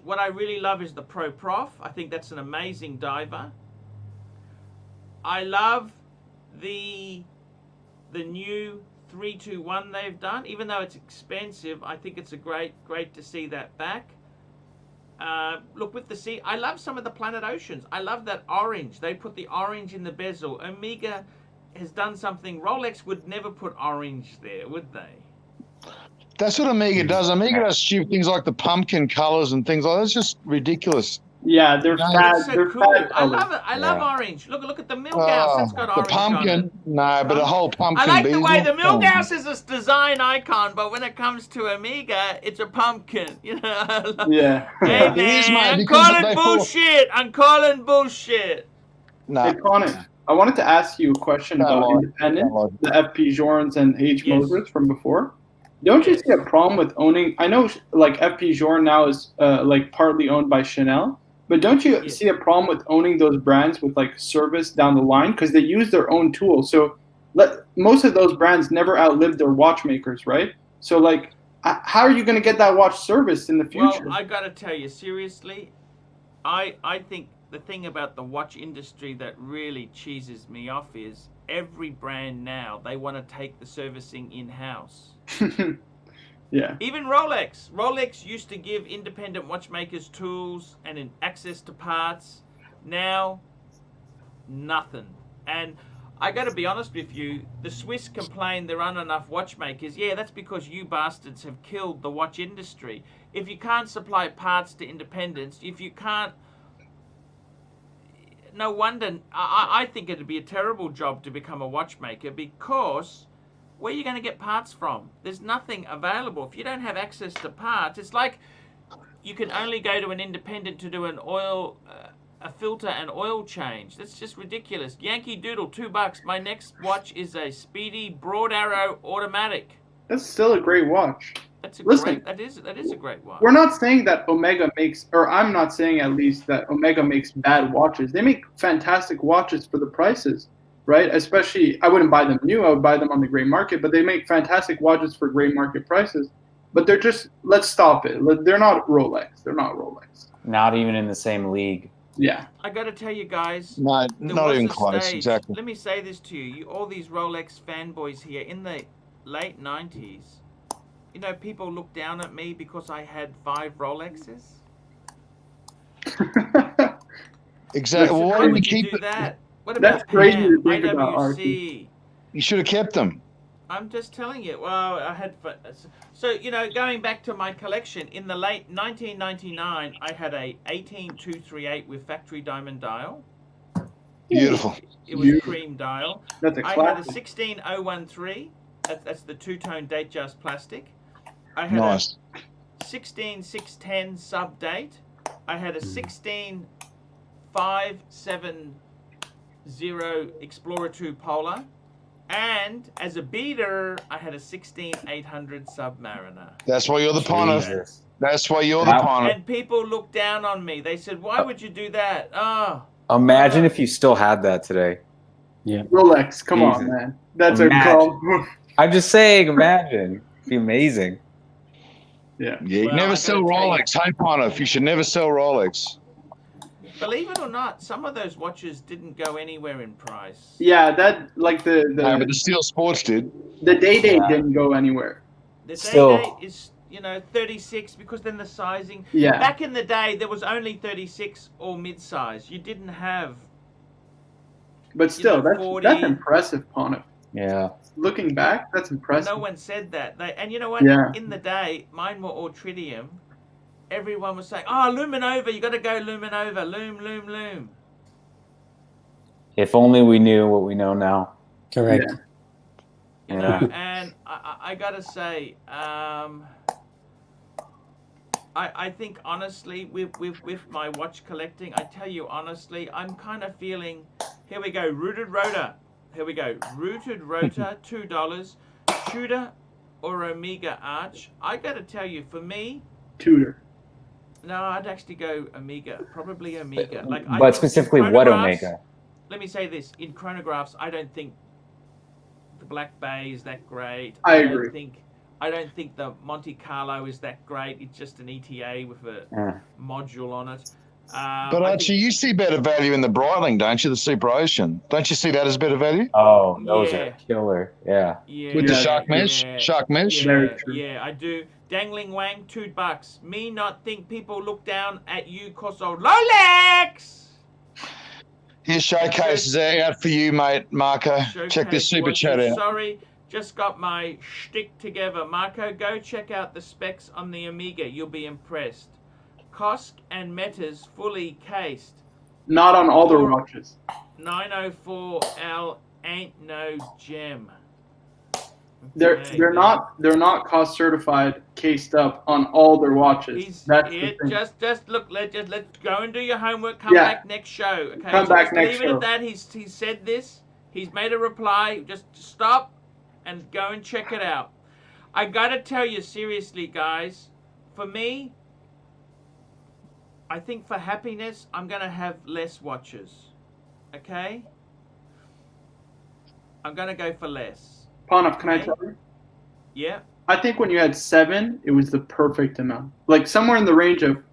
what I really love is the Pro Prof. I think that's an amazing diver. I love the new 321 they've done. Even though it's expensive, I think it's a great to see that back. Look, with the sea, I love some of the Planet Oceans. I love that orange. They put the orange in the bezel. Omega has done something. Rolex would never put orange there, would they? That's what Omega does. Omega does stupid things like the pumpkin colors and things like that. It's just ridiculous. Yeah, they're fat. So they're cool. fat I love it. I love orange. Look at the Milgauss. That's got orange the pumpkin. on it. No, but the whole pumpkin. I like the way the Milgauss is a design icon, but when it comes to Omega, it's a pumpkin. You know? Yeah. Hey man, I'm calling bullshit. I'm calling bullshit. No. Hey, Connor, I wanted to ask you a question about independent, the FP Journes and H Motors from before. Don't you see a problem with owning? I know, like FP Journe now is like partly owned by Chanel, but don't you see a problem with owning those brands with like service down the line because they use their own tools? So most of those brands never outlived their watchmakers, right? So like, how are you going to get that watch serviced in the future? Well, I got to tell you seriously, I think the thing about the watch industry that really cheeses me off is every brand now, they want to take the servicing in-house. Yeah. Even Rolex. Rolex used to give independent watchmakers tools and access to parts. Now, nothing. And I got to be honest with you, the Swiss complain there aren't enough watchmakers. Yeah, that's because you bastards have killed the watch industry. If you can't supply parts to independents, if you can't, no wonder, I think it'd be a terrible job to become a watchmaker because where are you going to get parts from? There's nothing available. If you don't have access to parts, it's like you can only go to an independent to do an oil, a filter and oil change. That's just ridiculous. Yankee Doodle, $2. My next watch is a Speedy Broad Arrow automatic. That's still a great watch. That's a Listen, great. That is a great watch. We're not saying that Omega makes, or I'm not saying at least that Omega makes bad watches. They make fantastic watches for the prices, right? Especially, I wouldn't buy them new. I would buy them on the gray market, but they make fantastic watches for gray market prices. But they're just, let's stop it. They're not Rolex. They're not Rolex. Not even in the same league. Yeah. I got to tell you guys. No, there not was even a close. stage- Exactly. Let me say this to you, all these Rolex fanboys here in the late 90s. You know, people looked down at me because I had 5 Rolexes. Exactly. Well, why Why didn't you would you keep do it? that? What That's about crazy Pam, to think about, IWC? Archie. You should have kept them. I'm just telling you. Well, I had... So, you know, going back to my collection, in the late 1999, I had a 18238 with factory diamond dial. Beautiful. It was a cream dial. That's a I had a classic. 16013. That's the two-tone date just plastic. I had Nice. a 16610 sub date. I had a 16570 Explorer 2 Polar. And as a beater, I had a 16800 Submariner. That's why you're the Pontiff. Jesus. That's why you're the Pontiff. And people looked down on me. They said, "Why would you do that?" Oh. Imagine if you still had that today. Yeah. Rolex, come on, Jesus. man. That's Imagine. a call. I'm just saying, imagine. It'd be amazing. Yeah. Yeah, you Well, never I sell gotta tell you- Rolex. Hey, Pontiff, you should never sell Rolex. Believe it or not, some of those watches didn't go anywhere in price. Yeah, that, like No, but the Steel Sports did. the Day Yeah. didn't go anywhere. The Still- Day is, 36 because then the sizing. Yeah. Back in the day, there was only 36 or mid-size. You didn't have. But still, know, that's 40. impressive, Pontiff. Yeah. Looking back, that's impressive. No one said that. And you know what? Yeah. In the day, mine were all tritium. Everyone was saying, "Oh, Luminova, you got to go Luminova, loom." If only we knew what we know now. Correct. You Yeah. know, and I gotta say, I think honestly, with my watch collecting, I tell you honestly, I'm kind of feeling. Here we go, Rooted Rotor. Here we go, Rooted Rotor, $2. Tudor or Omega Arch. I gotta tell you, for me, Tudor. no, I'd actually go Omega, probably Omega. I But think specifically, in what chronographs- Omega? Let me say this: in chronographs, I don't think the Black Bay is that great. I don't agree. I don't think the Monte Carlo is that great. It's just an ETA with a module on it. But I Archie, think- you see better value in the Breitling, don't you? The Super Ocean. Don't you see that as better value? Oh, those Yeah. are killer. Yeah. yeah, With the Yeah, shark mesh? yeah, Shark mesh? Very Yeah, true. yeah, I do. Dangling Wang, $2. Me not think people look down at you cause of Rolex. Here's Showcase is out for you, mate, Marco. Check this Showcase super watches. chat out. Sorry, just got my shtick together. Marco, go check out the specs on the Omega. You'll be impressed. Kosk and Metas fully cased. Not on all their Or- watches. 904L ain't no gem. They're Okay, they're then. not cost certified cased up on all their watches. He's That's yeah, the thing. just look. Let's go and do your homework. Come Yeah. back next show. Okay. Come so back just next leave it show. at that. He's said this. He's made a reply. Just stop and go and check it out. I gotta tell you seriously, guys. For me, I think for happiness, I'm gonna have less watches. Okay. I'm gonna go for less. Pontiff, can I Okay. tell you? Yeah. I think when you had 7, it was the perfect amount. Like somewhere in the range of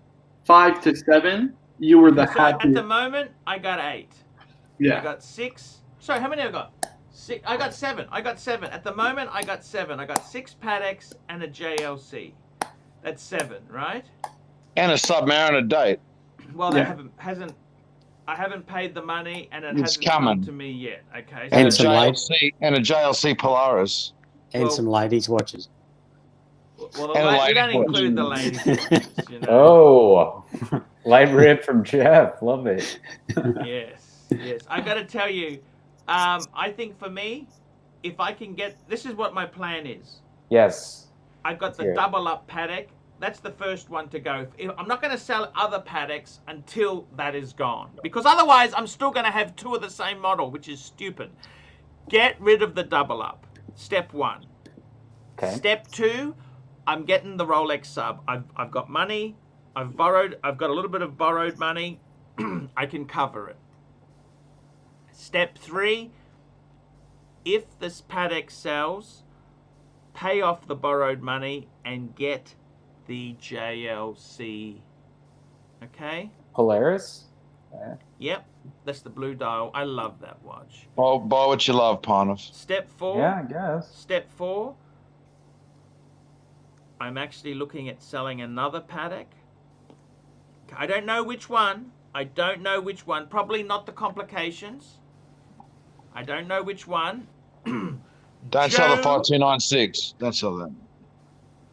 5 to 7, you were the So at happiest. the moment, I got 8. I Yeah. got 6. Sorry, how many I got? 6. I got 7. At the moment, I got 7. I got 6 Paddocks and a JLC. That's 7, right? And a Submariner date. Well, Yeah. I haven't paid the money, and it It's hasn't come coming. to me yet. Okay. And a And some lights. JLC Polaris. And Well- some ladies' watches. well, and a we lady don't watch. include the ladies. watches, you know. Oh, light rip from Jeff. Love it. Yes. I got to tell you, I think for me, if I can get, this is what my plan is. Yes. I got the Yeah. double up paddock. That's the first one to go. I'm not going to sell other paddocks until that is gone. Because otherwise, I'm still going to have 2 of the same model, which is stupid. Get rid of the double up. Step 1. Okay. Step 2, I'm getting the Rolex sub. I've got money. I've got a little bit of borrowed money. I can cover it. Step 3, if this Patek sells, pay off the borrowed money and get the JLC. Okay? Polaris? Yep, that's the blue dial. I love that watch. Buy what you love, Pontiff. Step 4. Yeah, I guess. Step 4. I'm actually looking at selling another Patek. I don't know which one. Probably not the complications. I don't know which one. Don't sell the 5296. Don't sell that.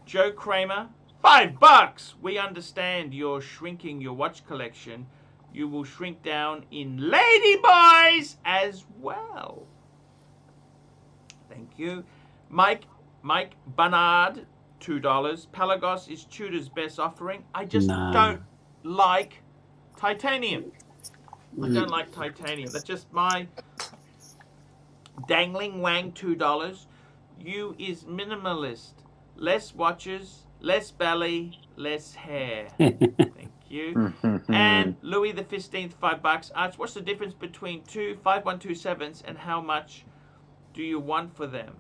Joe Kramer, $5. We understand you're shrinking your watch collection. You will shrink down in ladyboys as well. Thank you. Mike Bernard, $2. Pelagos is Tudor's best offering. I just don't like titanium. I don't like titanium. That's just my dangling wang, $2. You is minimalist. Less watches, less belly, less hair. Thank you. And Louie the Phisteenth, $5. Arch, what's the difference between two 5127s and how much do you want for them?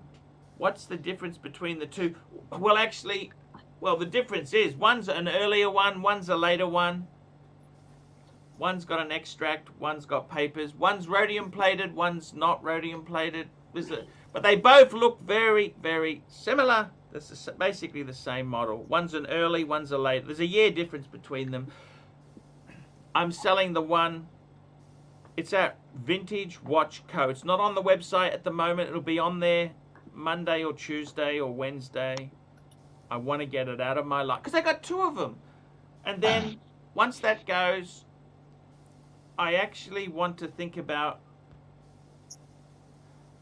What's the difference between the two? Well, actually, the difference is one's an earlier one, one's a later one. One's got an extract, one's got papers. One's rhodium plated, one's not rhodium plated. But they both look very, very similar. This is basically the same model. One's an early, one's a late. There's a year difference between them. I'm selling the one. It's at Vintage Watch Co. It's not on the website at the moment. It'll be on there Monday or Tuesday or Wednesday. I want to get it out of my life because I got 2 of them. And then once that goes, I actually want to think about,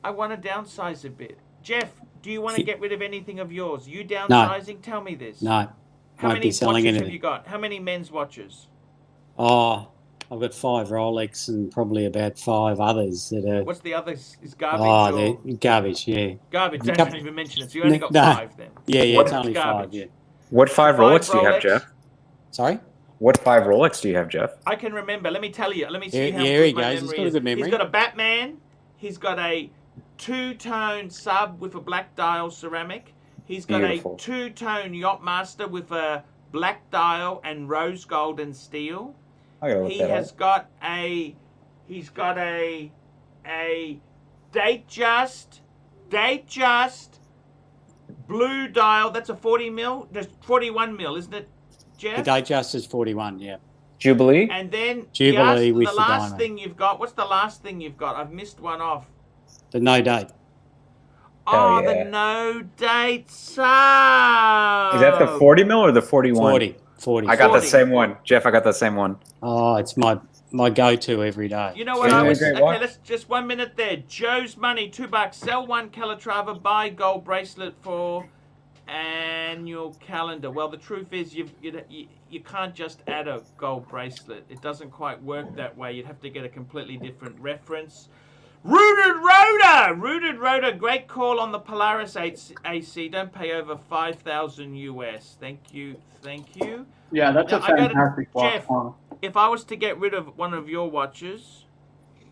I want to downsize a bit. Jeff, do you want to get rid of anything of yours? You downsizing? No. Tell me this. No. How many watches have you got? How many men's watches? Oh, I've got 5 Rolex and probably about 5 others that are... What's the others? Is garbage? Oh, they're garbage, yeah. Garbage, don't even mention it. So you only got 5 then. Yeah, it's only garbage? 5, yeah. What 5 Rolex do you have, Jeff? Sorry? What 5 Rolex do you have, Jeff? I can remember. Let me tell you. Let me see how good my memory is. He's got a good memory. He's got a Batman. He's got a 2-tone sub with a black dial ceramic. He's got a 2-tone Yachtmaster with a black dial and rose gold and steel. He has got a Datejust blue dial. That's a 40 mil. There's 41 mil, isn't it, Jeff? The Datejust is 41, yeah. Jubilee. And then Jubilee with the last thing you've got. What's the last thing you've got? I've missed one off. The no date. Oh, the no date sub. Is that the 40 mil or the 41? 40. I got the same one. Jeff, I got the same one. Oh, it's my go-to every day. You know what I was... Okay, let's just 1 minute there. Joe's Money, $2. Sell 1 Calatrava, buy gold bracelet for annual calendar. Well, the truth is you can't just add a gold bracelet. It doesn't quite work that way. You'd have to get a completely different reference. Rooted Rotor, great call on the Polaris AC. Don't pay over 5,000 US. Thank you. Yeah, that's a fantastic watch. Jeff, if I was to get rid of one of your watches,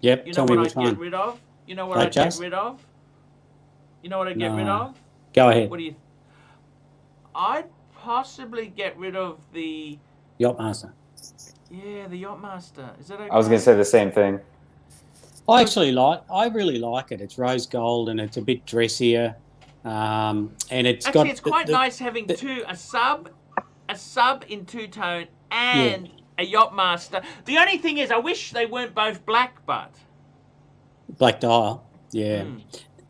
yep, you know what I'd get rid of? You know what I'd get rid of? Go ahead. What do you? I'd possibly get rid of the Yachtmaster. Yeah, the Yachtmaster. Is that okay? I was going to say the same thing. I really like it. It's rose gold and it's a bit dressier, and it's actually it's quite nice having a sub in 2-tone and a Yachtmaster. The only thing is, I wish they weren't both black, but black dial. Yeah,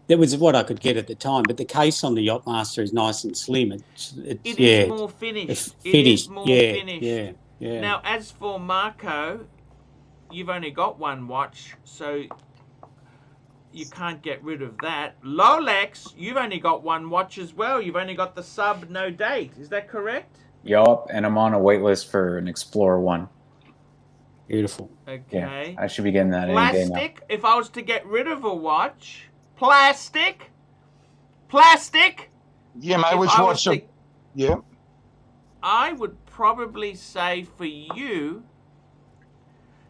that was what I could get at the time. But the case on the Yachtmaster is nice and slim. It is more finished. It is more finished. Yeah. Now, as for Marco, you've only got 1 watch, so you can't get rid of that. Rolex, you've only got 1 watch as well. You've only got the sub no date. Is that correct? Yup, and I'm on a wait list for an Explorer 1. Beautiful. Okay. Yeah, I should be getting that any day now. Plastic, if I was to get rid of a watch, plastic. Yeah, mate, which watch? Yeah. I would probably say for you,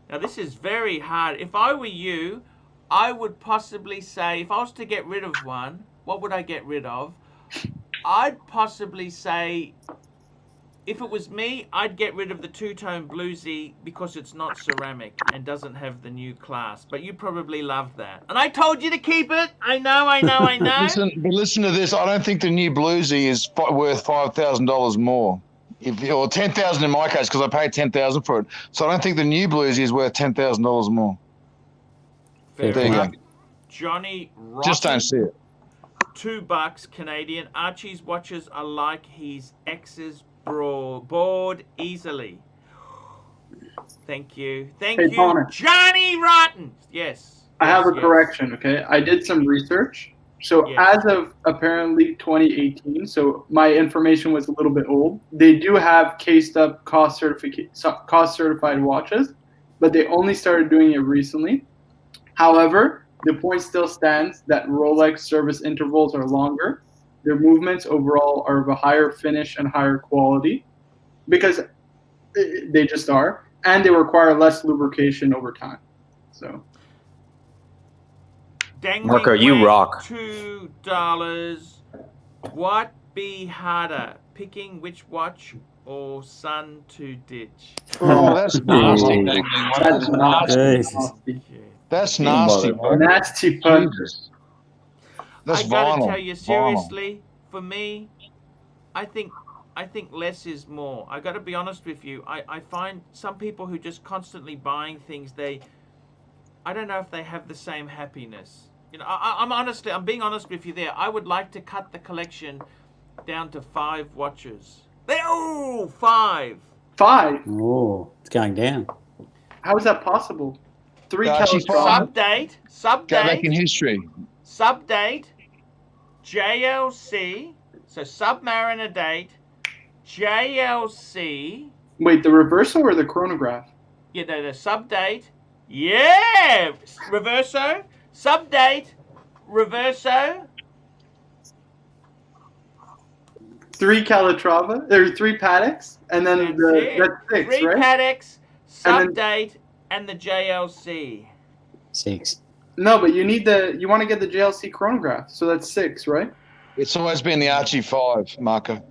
now this is very hard. If I were you, I would possibly say, if I was to get rid of one, what would I get rid of? I'd possibly say, if it was me, I'd get rid of the two-tone bluesy because it's not ceramic and doesn't have the new clasp. But you probably love that. And I told you to keep it. I know. Listen to this. I don't think the new bluesy is worth $5,000 more. Or $10,000 in my case, because I paid $10,000 for it. So I don't think the new bluesy is worth $10,000 more. Fair There you enough. go. Johnny Rotten, Just don't see it. $2 Canadian. Archie's watches are like his ex's bored easily. Thank you. Thank Hey, you, Connor. Johnny Rotten. Yes. I have a yes. correction, okay? I did some research. So Yes. as of apparently 2018, so my information was a little bit old, they do have cased up cost certified watches, but they only started doing it recently. However, the point still stands that Rolex service intervals are longer. Their movements overall are of a higher finish and higher quality because they just are, and they require less lubrication over time. So Dangling Marco, you Wang, rock. $2. What be harder, picking which watch or son to ditch? Oh, that's nasty. that's nasty. Jesus. That's nasty, bro. Nasty fun. Jesus. That's I gotta vinyl. tell you seriously, for me, I think less is more. I gotta be honest with you. I find some people who just constantly buying things, I don't know if they have the same happiness. You know, I'm being honest with you there. I would like to cut the collection down to 5 watches. 5. 5. Oh, it's going down. How is that possible? 3 Archie, Calatrava. Go back in Subdate, history. JLC, so Submariner date, JLC, Wait, the reversal or the chronograph? yeah, the subdate, yeah, reverso, subdate, reverso, 3 Calatrava, or 3 Paddocks, and then that's 6, 3 right? Paddocks, And subdate, and the JLC. 6. No, but you want to get the JLC chronograph, so that's 6, right? It's always been the Archie 5, Marco. I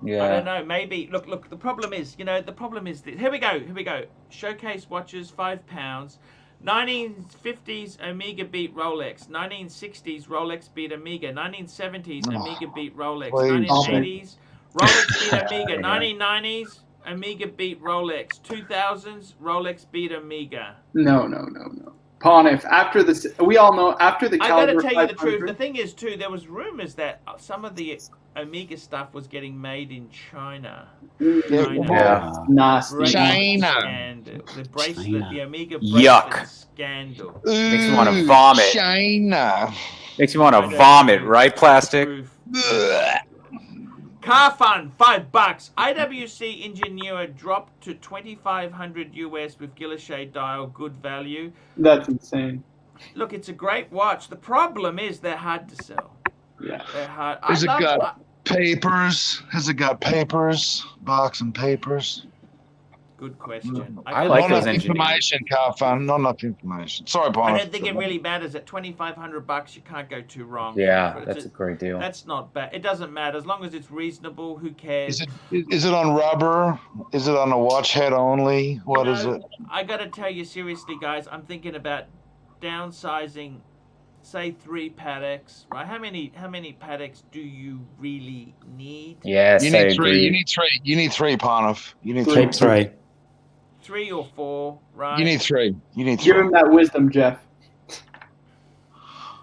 Yeah. don't know. Maybe look. The problem is, this. Here we go. Showcase watches, £5. 1950s Omega beat Rolex. 1960s Rolex beat Omega. 1970s Omega beat Rolex. Please. 1980s Rolex beat Omega. 1990s Omega beat Rolex. 2000s Rolex beat Omega. No. Pontiff, we all know after the I gotta Caliber tell you the 500, truth. The thing is, too, there was rumors that some of the Omega stuff was getting made in China. Yeah. nasty. Bracelet China. scandal. The bracelet, China. the Omega Yuck. bracelet scandal. Makes me wanna vomit. China. Makes me want to vomit, right, plastic? Ugh. Car fun, $5. IWC Ingenua dropped to $2,500 US with Guilloche dial, good value. That's insane. Look, it's a great watch. The problem is they're hard to sell. Yeah. They're hard. Has it got papers? Has it got papers? Box and papers? Good question. I like Not those enough engineers. information, car fun. Not enough information. Sorry, Bonnie. I don't think it really matters. At $2,500, you can't go too wrong. Yeah, But that's a great deal. That's not bad. It doesn't matter as long as it's reasonable. Who cares? Is it on rubber? Is it on a watch head only? What is it? I got to tell you seriously, guys. I'm thinking about downsizing. Say 3 Paddocks, right? How many Paddocks do you really need? Yes, You I need 3. agree. You need 3. You need 3, Parnoff. You need 3. Keep 3. 3 or 4, right? You need 3. You need Give 3. him that wisdom, Jeff.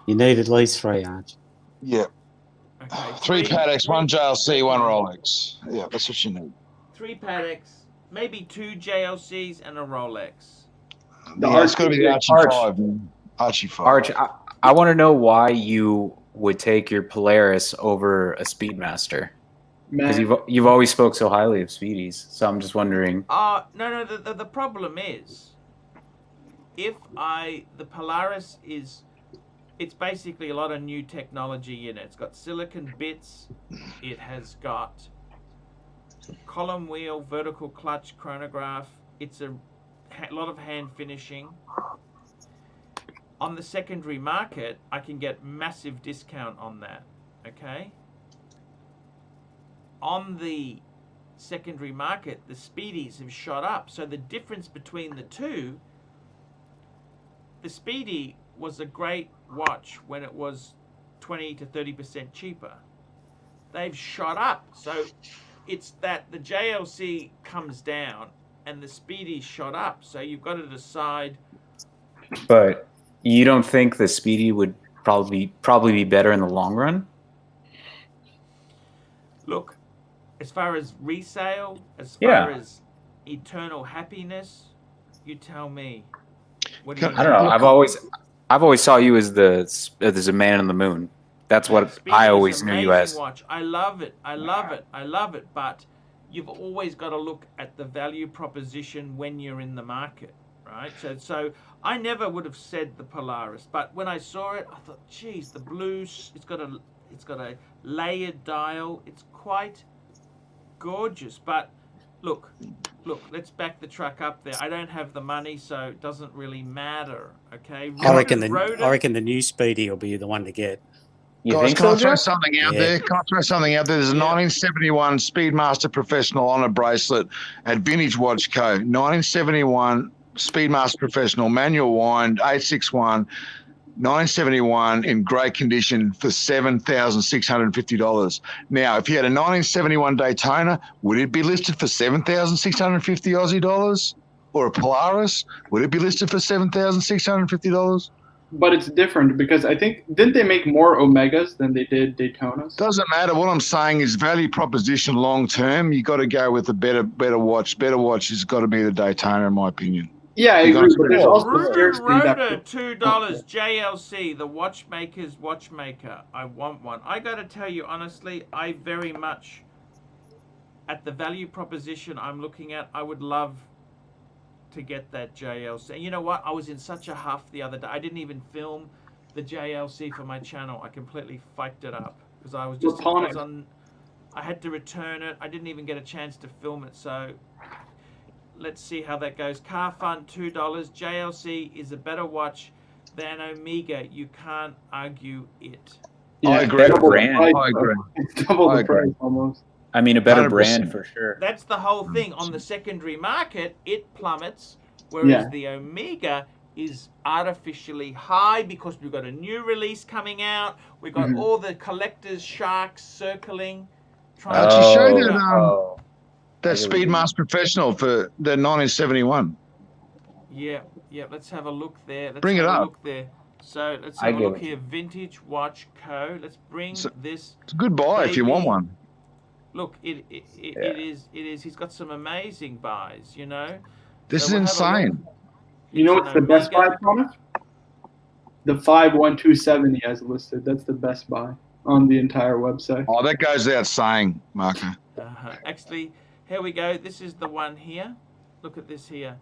You need at least 3, Arch. Yeah. Okay, 3 Paddocks, 1 JLC, 1 Rolex. Yeah, that's what you need. 3 Paddocks, maybe 2 JLCs and a Rolex. Yeah, it's got to be the Archie Arch. 5, man. Archie 5. Arch, I want to know why you would take your Polaris over a Speedmaster. Because Man, you've always spoke so highly of Speedies, so I'm just wondering. No. The problem is, the Polaris is, it's basically a lot of new technology in it. It's got silicon bits. It has got column wheel, vertical clutch, chronograph. It's a lot of hand finishing. On the secondary market, I can get massive discount on that, okay? On the secondary market, the Speedies have shot up. So the difference between the two, the Speedy was a great watch when it was 20 to 30% cheaper. They've shot up. So it's that the JLC comes down and the Speedy shot up. So you've got to decide. But you don't think the Speedy would probably be better in the long run? Look, as far as resale, as far as eternal happiness, you tell me. What do you I don't know. I've always saw you as there's a man on the moon. That's what I always knew you as. Watch. I love it. I love it. I love it. But you've always got to look at the value proposition when you're in the market, right? So I never would have said the Polaris, but when I saw it, I thought, geez, the blue. It's got a layered dial. It's quite gorgeous. But look, let's back the truck up there. I don't have the money, so it doesn't really matter. Okay. I reckon the new Speedy will be the one to get. Guys, can I throw something out there? Can I throw something out there? There's a 1971 Speedmaster Professional on a bracelet at Vintage Watch Co. 1971 Speedmaster Professional manual wind 861. 1971 in great condition for $7,650. Now, if you had a 1971 Daytona, would it be listed for $7,650 Aussie dollars? Or a Polaris, would it be listed for $7,650? But it's different because I think, didn't they make more Omegas than they did Daytonas? Doesn't matter. What I'm saying is value proposition long term. You got to go with a better watch. Better watch has got to be the Daytona, in my opinion. Yeah, I agree. But there's also $2 JLC, the watchmaker's watchmaker. I want one. I got to tell you honestly, I very much, at the value proposition I'm looking at, I would love to get that JLC. You know what? I was in such a huff the other day. I didn't even film the JLC for my channel. I completely fucked it up because I was just I had to return it. I didn't even get a chance to film it. So let's see how that goes. Car Fund, $2. JLC is a better watch than Omega. You can't argue it. Yeah, I agree. I agree. It's double the price almost. I mean, a better 100%. Brand for sure. That's the whole thing. On the secondary market, it plummets, whereas the Omega is artificially high because we've got a new release coming out. We've got all the collectors' sharks circling. Archie, show that Speedmaster Professional for the 1971. Yeah. Let's have a look there. Bring it up. So let's have a look here. Vintage Watch Co. Let's bring this. It's a good buy if you want one. Look, it is. He's got some amazing buys, you know. This is insane. You know what's the best buy, Thomas? The 51270 he has listed. That's the best buy on the entire website. Oh, that goes without saying, Marco. Actually, here we go. This is the one here. Look at this here.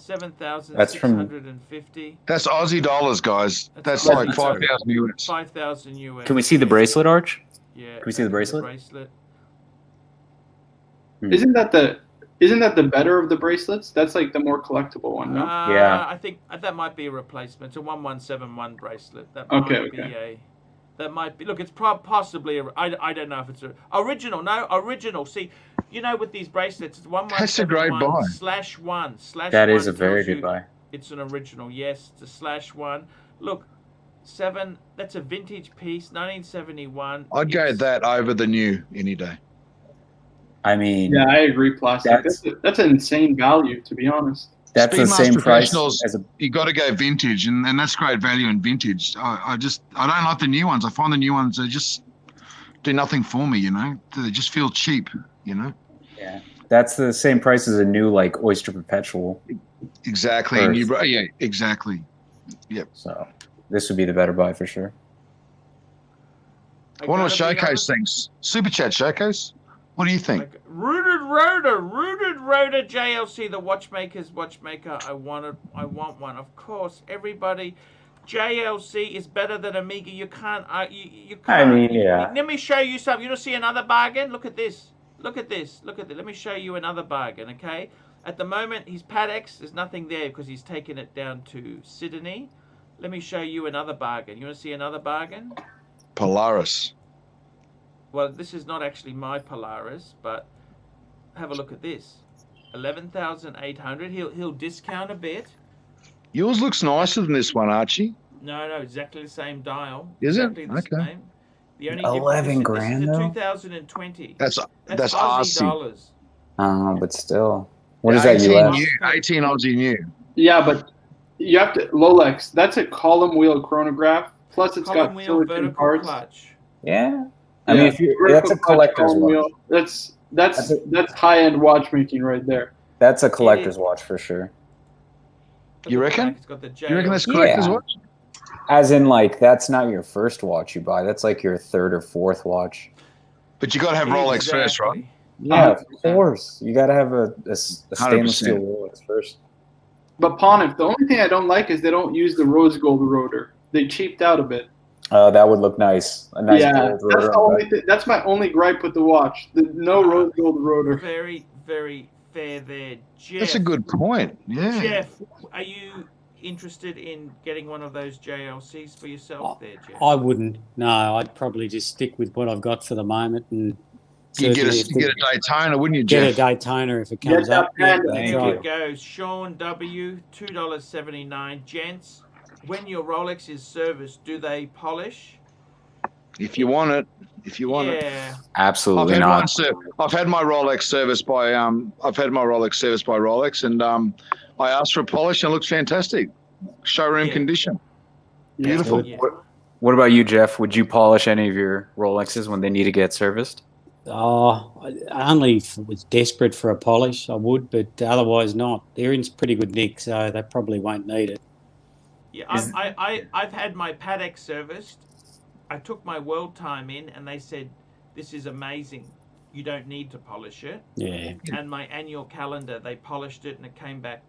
7,650. That's Aussie dollars, guys. That's like 5,000 US. 5,000 US. Can we see the bracelet, Arch? Yeah. Can we see the bracelet? Isn't that the better of the bracelets? That's like the more collectible one, no? Yeah. I think that might be a replacement. It's a 1171 bracelet. That might be. Look, it's possibly. I don't know if it's a original. No, original. See, you know, with these bracelets, it's 1171/1/1. That is a very good buy. It's an original. Yes, it's a /1. Look, 7. That's a vintage piece, 1971. I'd go that over the new any day. I mean, yeah, I agree. Plastic. That's an insane value, to be honest. That's the same price as you got to go vintage, and that's great value in vintage. I don't like the new ones. I find the new ones, they just do nothing for me. You know, they just feel cheap. You know. Yeah, that's the same price as a new like Oyster Perpetual. Exactly. Yeah, exactly. Yep. So this would be the better buy for sure. I want to showcase things. Super chat showcase. What do you think? Rooted Rotor JLC, the watchmaker's watchmaker. I want one, of course. Everybody, JLC is better than Omega. You can't. You can't. I mean, yeah. Let me show you something. You want to see another bargain? Look at this. Look at this. Look at this. Let me show you another bargain. Okay. At the moment, his Patex, there's nothing there because he's taken it down to Sydney. Let me show you another bargain. You want to see another bargain? Polaris. Well, this is not actually my Polaris, but have a look at this. 11,800. He'll discount a bit. Yours looks nicer than this one, Archie. No, exactly the same dial. Is exactly it? The Okay. same. The only 11 difference grand, this is a though? 2020. That's Aussie Aussie. dollars. But still, what is that 18 US? new, 18 Aussie new. Yeah, but you have to Rolex. That's a column wheel chronograph. Plus, it's Column got wheel, silicon vertical parts. clutch. Yeah. I mean, if you that's a Vertical clutch, collector's column watch. wheel. That's high end watchmaking right there. That's a collector's watch for sure. You reckon? It's got the You reckon that's JLC. collector's Yeah. watch? As in, like, that's not your first watch you buy. That's like your third or fourth watch. But you got to have Rolex first, right? Exactly. Yeah, of course. You got to have a stainless 100%. steel Rolex first. But Pontiff, the only thing I don't like is they don't use the rose gold rotor. They cheaped out a bit. That would look nice. A nice gold rotor that's the on only that's my only gripe with the watch. No rose gold rotor. Very, very fair there. Jeff, That's a good point. Yeah. Jeff, are you interested in getting one of those JLCs for yourself there, Jeff? I wouldn't. No, I'd probably just stick with what I've got for the moment. And You get certainly a Daytona, wouldn't you, get a Jeff? Daytona if it comes that up. Yeah, Panda. that's Here right. we go. Sean W, $2.79. Gents, when your Rolex is serviced, do they polish? If you want it. If you want it. Yeah. Absolutely I've had not. one I've had my Rolex serviced by Rolex, and I asked for a polish and it looks fantastic. Showroom Yeah. condition. Beautiful. Yeah. What about you, Jeff? Would you polish any of your Rolexes when they need to get serviced? Oh, only if I was desperate for a polish, I would, but otherwise not. They're in pretty good nick, so they probably won't need it. Yeah, I've had my Patek serviced. I took my world time in, and they said, "This is amazing. You don't need to polish it." Yeah. And my annual calendar, they polished it, and it came back.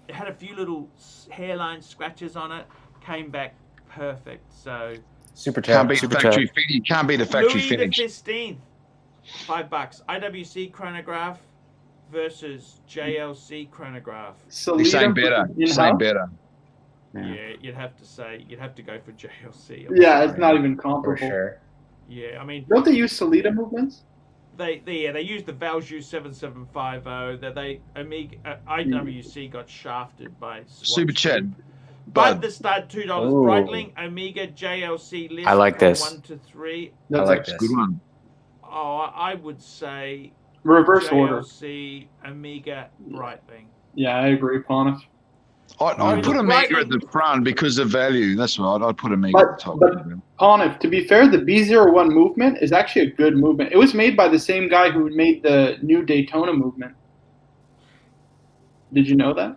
It had a few little hairline scratches on it. Came back perfect. So Super Can't chat. be Super factory chat. finish. Can't be the factory Louie the finish. Phisteenth, $5. IWC chronograph versus JLC chronograph. He's saying better. Saying better. Yeah, you'd have to go for JLC. Yeah, it's not even For comparable. sure. Yeah, I mean, Don't they use Solita movements? they use the Valjoux 7750. That IWC got shafted by Super chat. Bud Bud. the Stud $2. Ooh. Breitling Omega JLC list. I like from this. 1 to 3. That's like like this. Good one. Oh, I would say reverse order. JLC Omega Breitling. Yeah, I agree, Pontiff. I'd put Omega at the front because of value. That's right. I'd put Omega at the top. But Pontiff, to be fair, the B01 movement is actually a good movement. It was made by the same guy who made the new Daytona movement. Did you know that?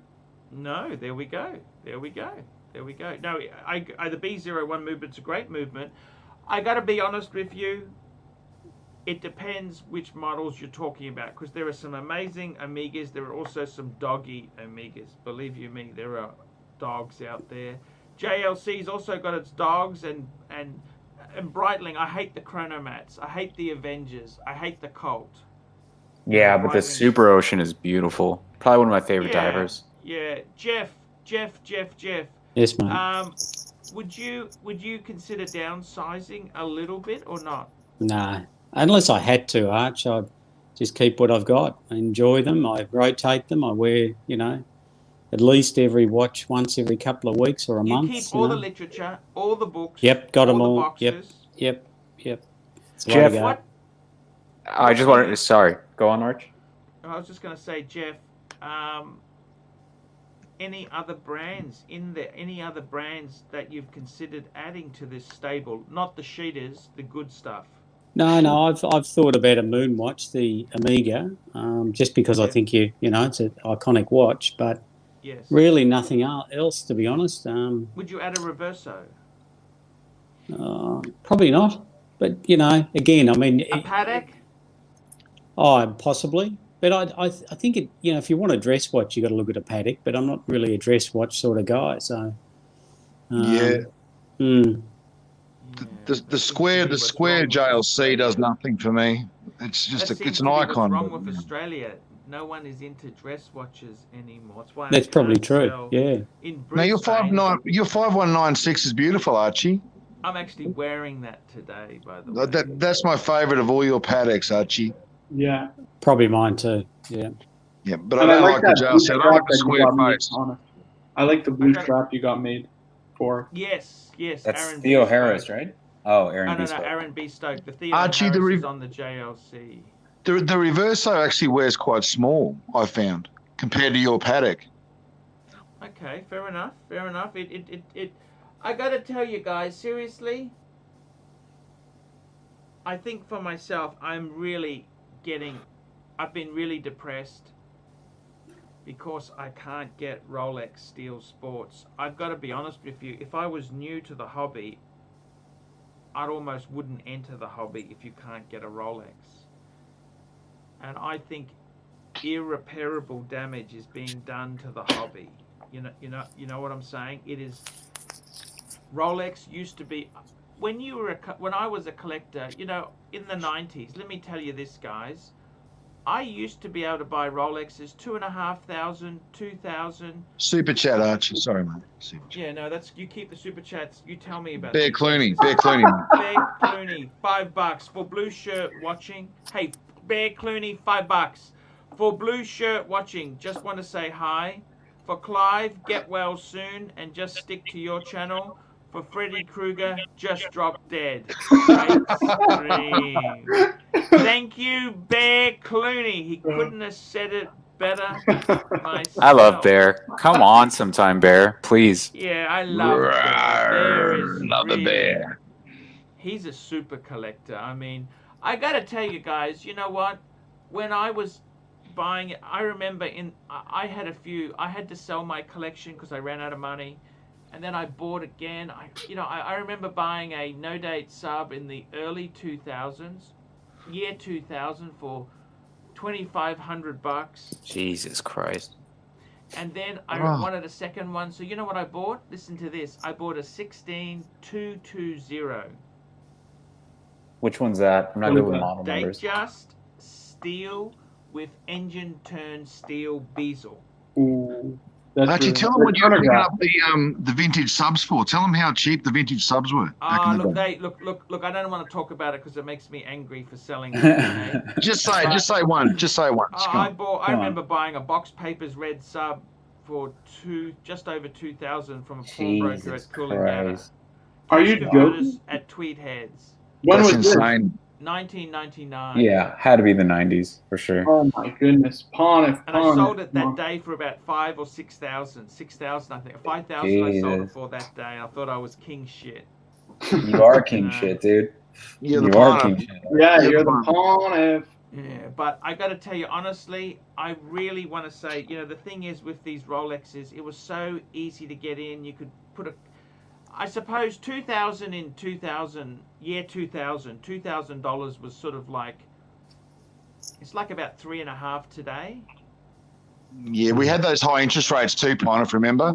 No, there we go. No, the B01 movement's a great movement. I got to be honest with you. It depends which models you're talking about, because there are some amazing Omegas. There are also some doggy Omegas. Believe you me, there are dogs out there. JLC's also got its dogs, and Breitling. I hate the Chronomats. I hate the Avengers. I hate the Colt. Yeah, but the Breitling. Super Ocean is beautiful. Probably one of my favorite divers. Yeah, Jeff. Yes, mate. Would you consider downsizing a little bit or not? No, unless I had to, Arch, I'd just keep what I've got. I enjoy them. I rotate them. I wear, at least every watch once every couple of weeks or a month. You keep all the literature, all the books. Yep, got them the all. boxes. Yep. It's the way Jeff, to go. What? I just wanted to. Sorry. Go on, Arch. I was just going to say, Jeff. Any other brands Any other brands that you've considered adding to this stable? Not the cheaters, the good stuff. No, I've thought about a moon watch, the Omega, just because I think it's an iconic watch, but Yes. really nothing else, to be honest. Would you add a reverso? Probably not, but again, I mean, A Patek? Possibly, but I think it. If you want a dress watch, you got to look at a Patek, but I'm not really a dress watch sort of guy, so Yeah. Hmm. The square JLC does nothing for me. It's just it's an icon. What's wrong with Australia? No one is into dress watches anymore. That's why That's probably true. Yeah. In Now your Brisbane, 5196 is beautiful, Archie. I'm actually wearing that today, by the way. That's my favourite of all your Patek's, Archie. Yeah. Probably mine too. Yeah. Yeah, but I don't like the JLC. I don't like the square face. I like the blue strap you got made for. Yes. That's Aaron Theo Bespoke. Harris, right? Oh, Aaron No, Bespoke. Aaron Bespoke. The Theo Archie, Harris is on the JLC. The Reverso actually wears quite small, I found, compared to your Patek. Okay, fair enough. I gotta tell you guys, seriously, I think for myself, I've been really depressed because I can't get Rolex Steel Sports. I've got to be honest with you, if I was new to the hobby, I almost wouldn't enter the hobby if you can't get a Rolex. And I think irreparable damage is being done to the hobby. You know what I'm saying? It is. Rolex used to be, when I was a collector, in the 90s. Let me tell you this, guys. I used to be able to buy Rolexes $2,500, $2,000. Super chat, Archie. Sorry, mate. Yeah, no, you keep the super chats. You tell me about Bear Clooney. Bear Clooney, $5 for blue shirt watching. Hey, Bear Clooney, $5 for blue shirt watching. Just want to say hi. For Clive, get well soon and just stick to your channel. For Freddy Krueger, just drop dead. Great stream. Thank you, Bear Clooney. He couldn't have said it better myself. I love Bear. Come on sometime, Bear. Please. Yeah, I love Bear. Another Bear. He's a super collector. I mean, I got to tell you guys, you know what? When I was buying it, I remember I had to sell my collection because I ran out of money. And then I bought again. I remember buying a no-date sub in the early 2000s, year 2000 for $2,500. Jesus Christ. And then I wanted a second one. So you know what I bought? Listen to this. I bought a 16220. Which one's that? I'm not good with model numbers. Datejust steel with engine turn steel bezel. Ooh. Actually, tell them what you're picking up the vintage subs for. Tell them how cheap the vintage subs were. Look, I don't want to talk about it because it makes me angry for selling it. Okay? Just say one. I remember buying a Box Papers red sub for just over 2,000 from a pawnbroker at Coolangatta. Are you joking? At Tweed Heads. When That's was insane. This? 1999. Yeah, had to be the 90s for sure. Oh my goodness, Pontift. And I sold it that day for about 5,000 or 6,000. 6,000, I think. 5,000 I sold it for that day. I thought I was king shit. You are king shit, dude. You are king shit. Yeah, you're the Pontift. Yeah, but I got to tell you honestly, I really want to say, the thing is with these Rolexes, it was so easy to get in. You could put I suppose 2000 in 2000, year 2000, $2,000 was sort of like, it's like about 3.5 today. Yeah, we had those high interest rates too, Pontiff, remember?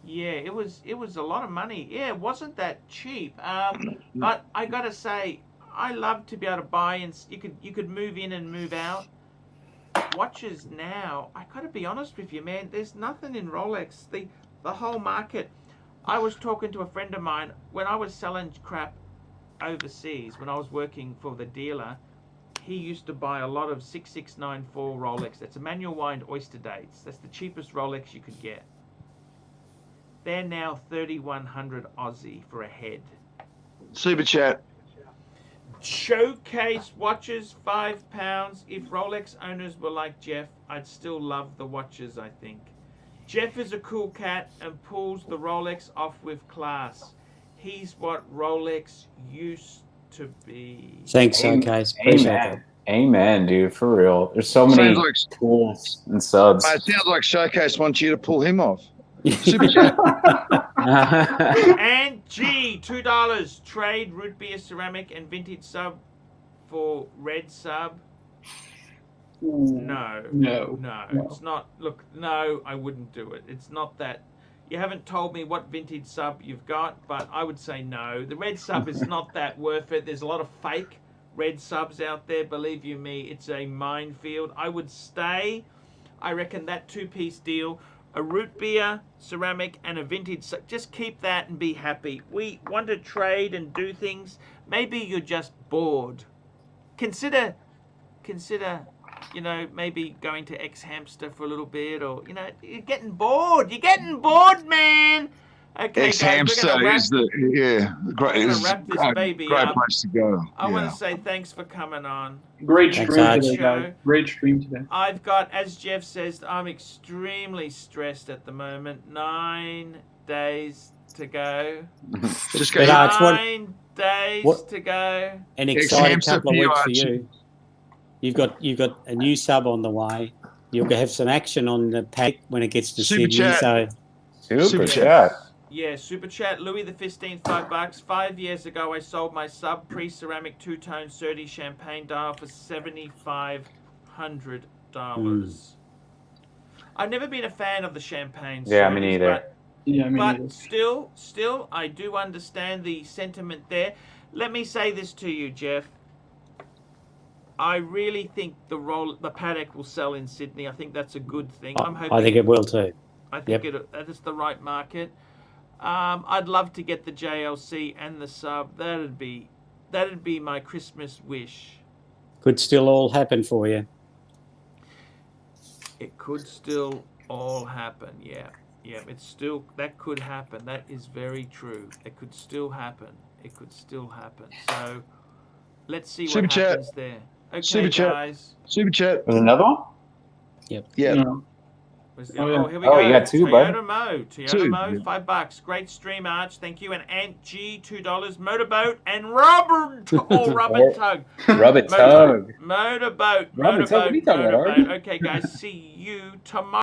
Yeah, it was a lot of money. Yeah, it wasn't that cheap. But I gotta say, I love to be able to buy and you could move in and move out. Watches now, I gotta be honest with you, man. There's nothing in Rolex. The whole market. I was talking to a friend of mine when I was selling crap overseas. When I was working for the dealer, he used to buy a lot of 6694 Rolex. That's a manual wind oyster dates. That's the cheapest Rolex you could get. They're now 3,100 Aussie for a head. Super chat. Showcase watches, £5. If Rolex owners were like Jeff, I'd still love the watches, I think. Jeff is a cool cat and pulls the Rolex off with class. He's what Rolex used to be. Thanks, Showcase. Appreciate that. Amen, dude. For real. There's so many tools and subs. It sounds like Showcase wants you to pull him off. Super chat. And G, $2. Trade root beer ceramic and vintage sub for red sub. No, it's not. Look, no, I wouldn't do it. It's not that. You haven't told me what vintage sub you've got, but I would say no. The red sub is not that worth it. There's a lot of fake red subs out there. Believe you me, it's a minefield. I would stay. I reckon that 2-piece deal, a root beer, ceramic, and a vintage sub. Just keep that and be happy. We want to trade and do things. Maybe you're just bored. Consider, you know, maybe going to X-Hamster for a little bit, or, you know, you're getting bored. You're getting bored, man. Okay, Ex-Hamster guys, is great up. place to go. I want to say thanks for coming on. Great Thanks, stream Arch. today, guys. Great stream today. I've got, as Jeff says, I'm extremely stressed at the moment. 9 days to go. Just But, go. Arch, what- 9 days what- to go. An exciting Ex-Hamster couple of for you, weeks for Archie. you. You've got a new sub on the way. You'll have some action on the pack when it gets to Super Sydney. chat. So Super chat. Yeah, super chat. Louie the Phisteenth, $5. 5 years ago, I sold my sub pre-ceramic two-tone Surdy champagne dial for $7,500. I've never been a fan of the champagne. Yeah, me Surdys, neither. But still, I do understand the sentiment there. Let me say this to you, Jeff. I really think the paddock will sell in Sydney. I think that's a good thing. I'm hoping. I think it will too. I think that is the right market. I'd love to get the JLC and the sub. That'd be my Christmas wish. Could still all happen for you. It could still all happen. Yeah. That could happen. That is very true. It could still happen. So let's see Super what chat. happens there. Okay, Super chat. guys. Super chat. There's another one? Yeah. No. Here we Oh, go. you got two, bud. Toyota Two. Mo, $5. Great stream, Arch. Thank you. And Ant G, $2. Motorboat and Rubber Tug. Rub it, tug. Motorboat. Rub it, tug. What are you talking about, Arch? Okay, guys. See you tomorrow.